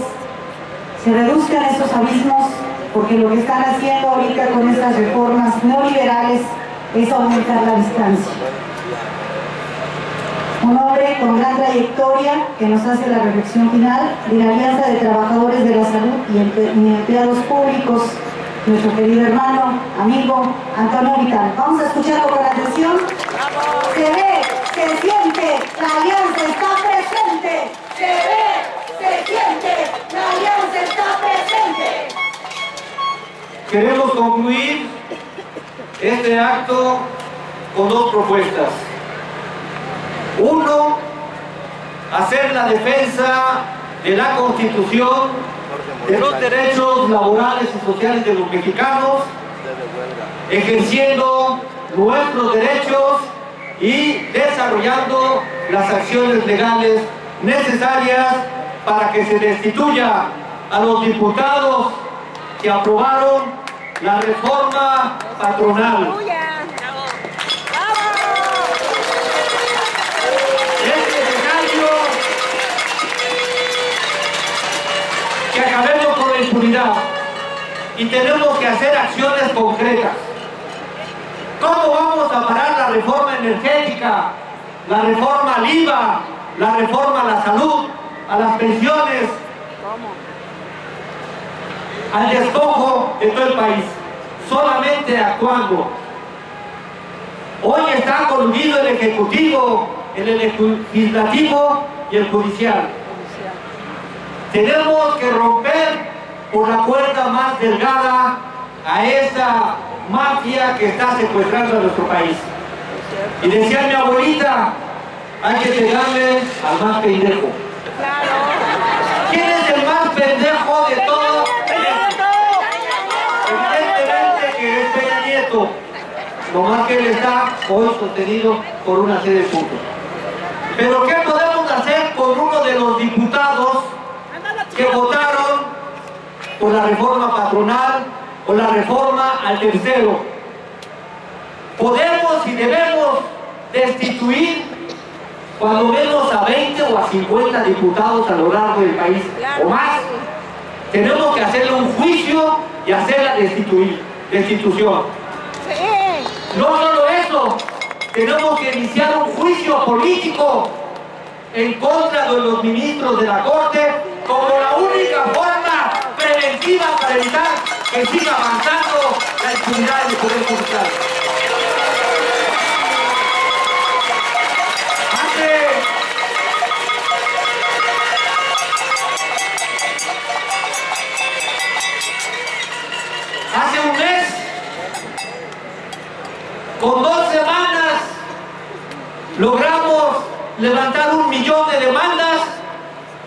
se reduzcan esos abismos, porque lo que están haciendo ahorita con estas reformas neoliberales es aumentar la distancia. Un hombre con gran trayectoria que nos hace la reflexión final de la Alianza de Trabajadores de la Salud y Empleados Públicos, nuestro querido hermano, amigo Antonio Vital. Vamos a escucharlo con atención. Se ve, se siente, la alianza está presente. Se ve, se siente, la alianza está presente. Queremos concluir este acto con dos propuestas. Uno, hacer la defensa de la Constitución, de los derechos laborales y sociales de los mexicanos, ejerciendo nuestros derechos y desarrollando las acciones legales necesarias para que se destituya a los diputados que aprobaron la reforma patronal. Es necesario que acabemos con la impunidad y tenemos que hacer acciones concretas. ¿Cómo vamos a parar la reforma energética, la reforma al IVA, la reforma a la salud, a las pensiones, al despojo de todo el país? Solamente actuando. Hoy está coludido el Ejecutivo, el Legislativo y el Judicial. Tenemos que romper por la puerta más delgada a esa mafia que está secuestrando a nuestro país. Y decía mi abuelita, hay que pegarle al más pendejo. ¿Quién es el más pendejo de todos? Evidentemente que es Peña Nieto, nomás que él está hoy sostenido por una serie de puntos. Pero ¿qué podemos hacer con uno de los diputados que votaron por la reforma patronal o la reforma al tercero? Podemos y debemos destituir cuando menos a 20 o a 50 diputados a lo largo del país o más. Tenemos que hacerle un juicio y hacer la destitución. No solo eso, tenemos que iniciar un juicio político en contra de los ministros de la Corte como la única forma preventiva para evitar que siga avanzando la impunidad del Poder Judicial. Hace un mes, con 2 semanas, logramos levantar 1 millón de demandas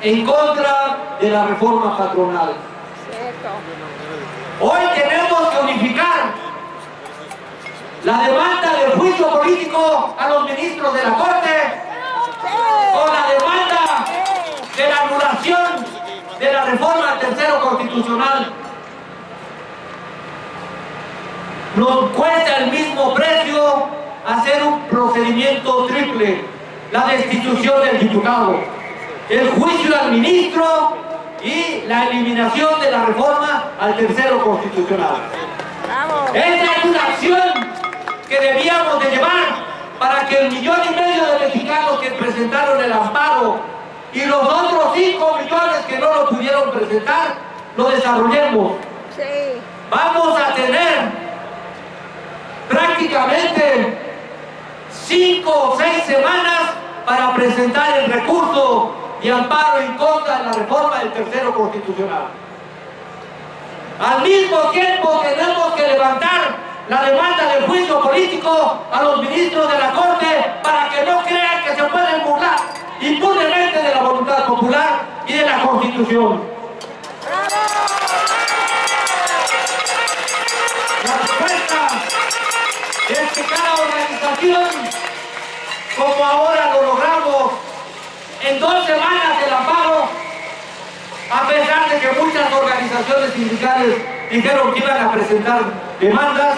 en contra de la reforma patronal. Hoy tenemos que unificar la demanda del juicio político a los ministros de la Corte con la demanda de la anulación de la reforma al tercero constitucional. Nos cuesta el mismo precio hacer un procedimiento triple: la destitución del diputado, el juicio al ministro y la eliminación de la reforma al tercero constitucional. Esta es una acción que debíamos de llevar para que el 1,5 millones de mexicanos que presentaron el amparo y los otros 5 millones que no lo pudieron presentar, lo desarrollemos. Vamos a tener prácticamente 5 o 6 semanas para presentar el recurso de amparo en contra de la reforma del tercero constitucional. Al mismo tiempo tenemos que levantar la demanda del juicio político a los ministros de la Corte para que no crean que se pueden burlar impunemente de la voluntad popular y de la Constitución. La respuesta es que cada organización, como ahora lo logramos en 2 semanas del amparo, a pesar de que muchas organizaciones sindicales dijeron que iban a presentar demandas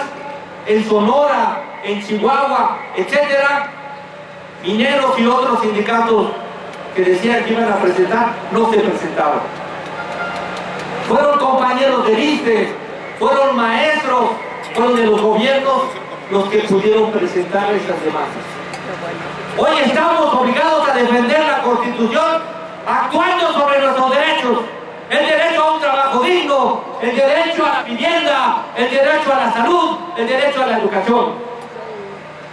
en Sonora, en Chihuahua, etcétera, mineros y otros sindicatos que decían que iban a presentar, no se presentaron. Fueron compañeros de ISSSTE, fueron maestros, fueron de los gobiernos los que pudieron presentar esas demandas. Hoy estamos obligados a defender la Constitución actuando sobre nuestros derechos. El derecho a un trabajo digno, el derecho a la vivienda, el derecho a la salud, el derecho a la educación.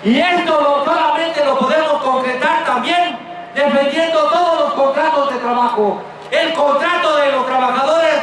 Y esto solamente lo podemos concretar también defendiendo todos los contratos de trabajo. El contrato de los trabajadores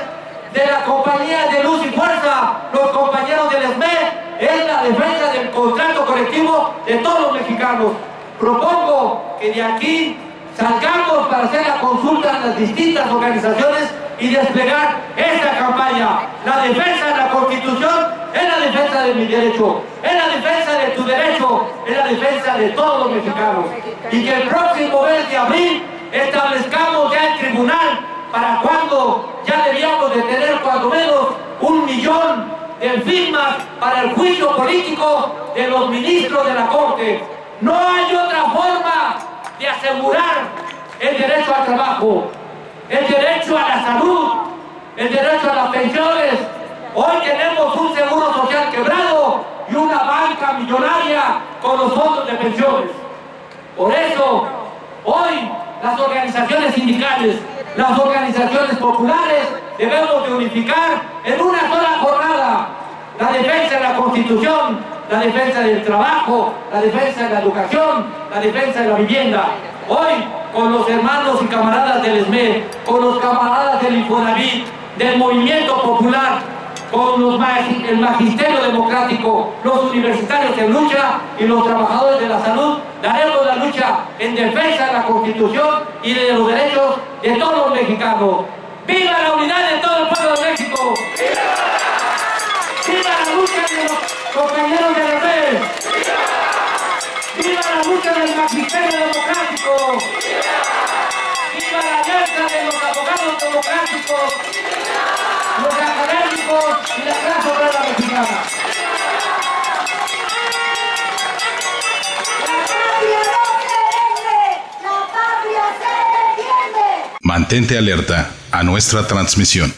de la compañía de Luz y Fuerza, los compañeros del SME, es la defensa del contrato colectivo de todos los mexicanos. Propongo que de aquí salgamos para hacer la consulta en las distintas organizaciones y desplegar esta campaña, la defensa de la Constitución es la defensa de mi derecho, es la defensa de tu derecho, es la defensa de todos los mexicanos. Y que el próximo mes de abril establezcamos ya el tribunal para cuando ya debíamos de tener cuando menos 1 millón de firmas para el juicio político de los ministros de la Corte. No hay otra forma de asegurar el derecho al trabajo, el derecho a la salud, el derecho a las pensiones. Hoy tenemos un seguro social quebrado y una banca millonaria con los fondos de pensiones. Por eso, hoy las organizaciones sindicales, las organizaciones populares, debemos de unificar en una sola jornada la defensa de la Constitución, la defensa del trabajo, la defensa de la educación, la defensa de la vivienda. Hoy, con los hermanos y camaradas del ESME, con los camaradas del Infonavit, del Movimiento Popular, con el Magisterio Democrático, los universitarios en lucha y los trabajadores de la salud, daremos la lucha en defensa de la Constitución y de los derechos de todos los mexicanos. ¡Viva la unidad de todo el pueblo de México! ¡Viva la lucha de los compañeros del ESME! ¡Viva la lucha del Magisterio Democrático! ¡Viva la alianza de los abogados democráticos, los académicos y la clase obrera mexicana! ¡La patria no se vende! ¡La patria se defiende! Mantente alerta a nuestra transmisión.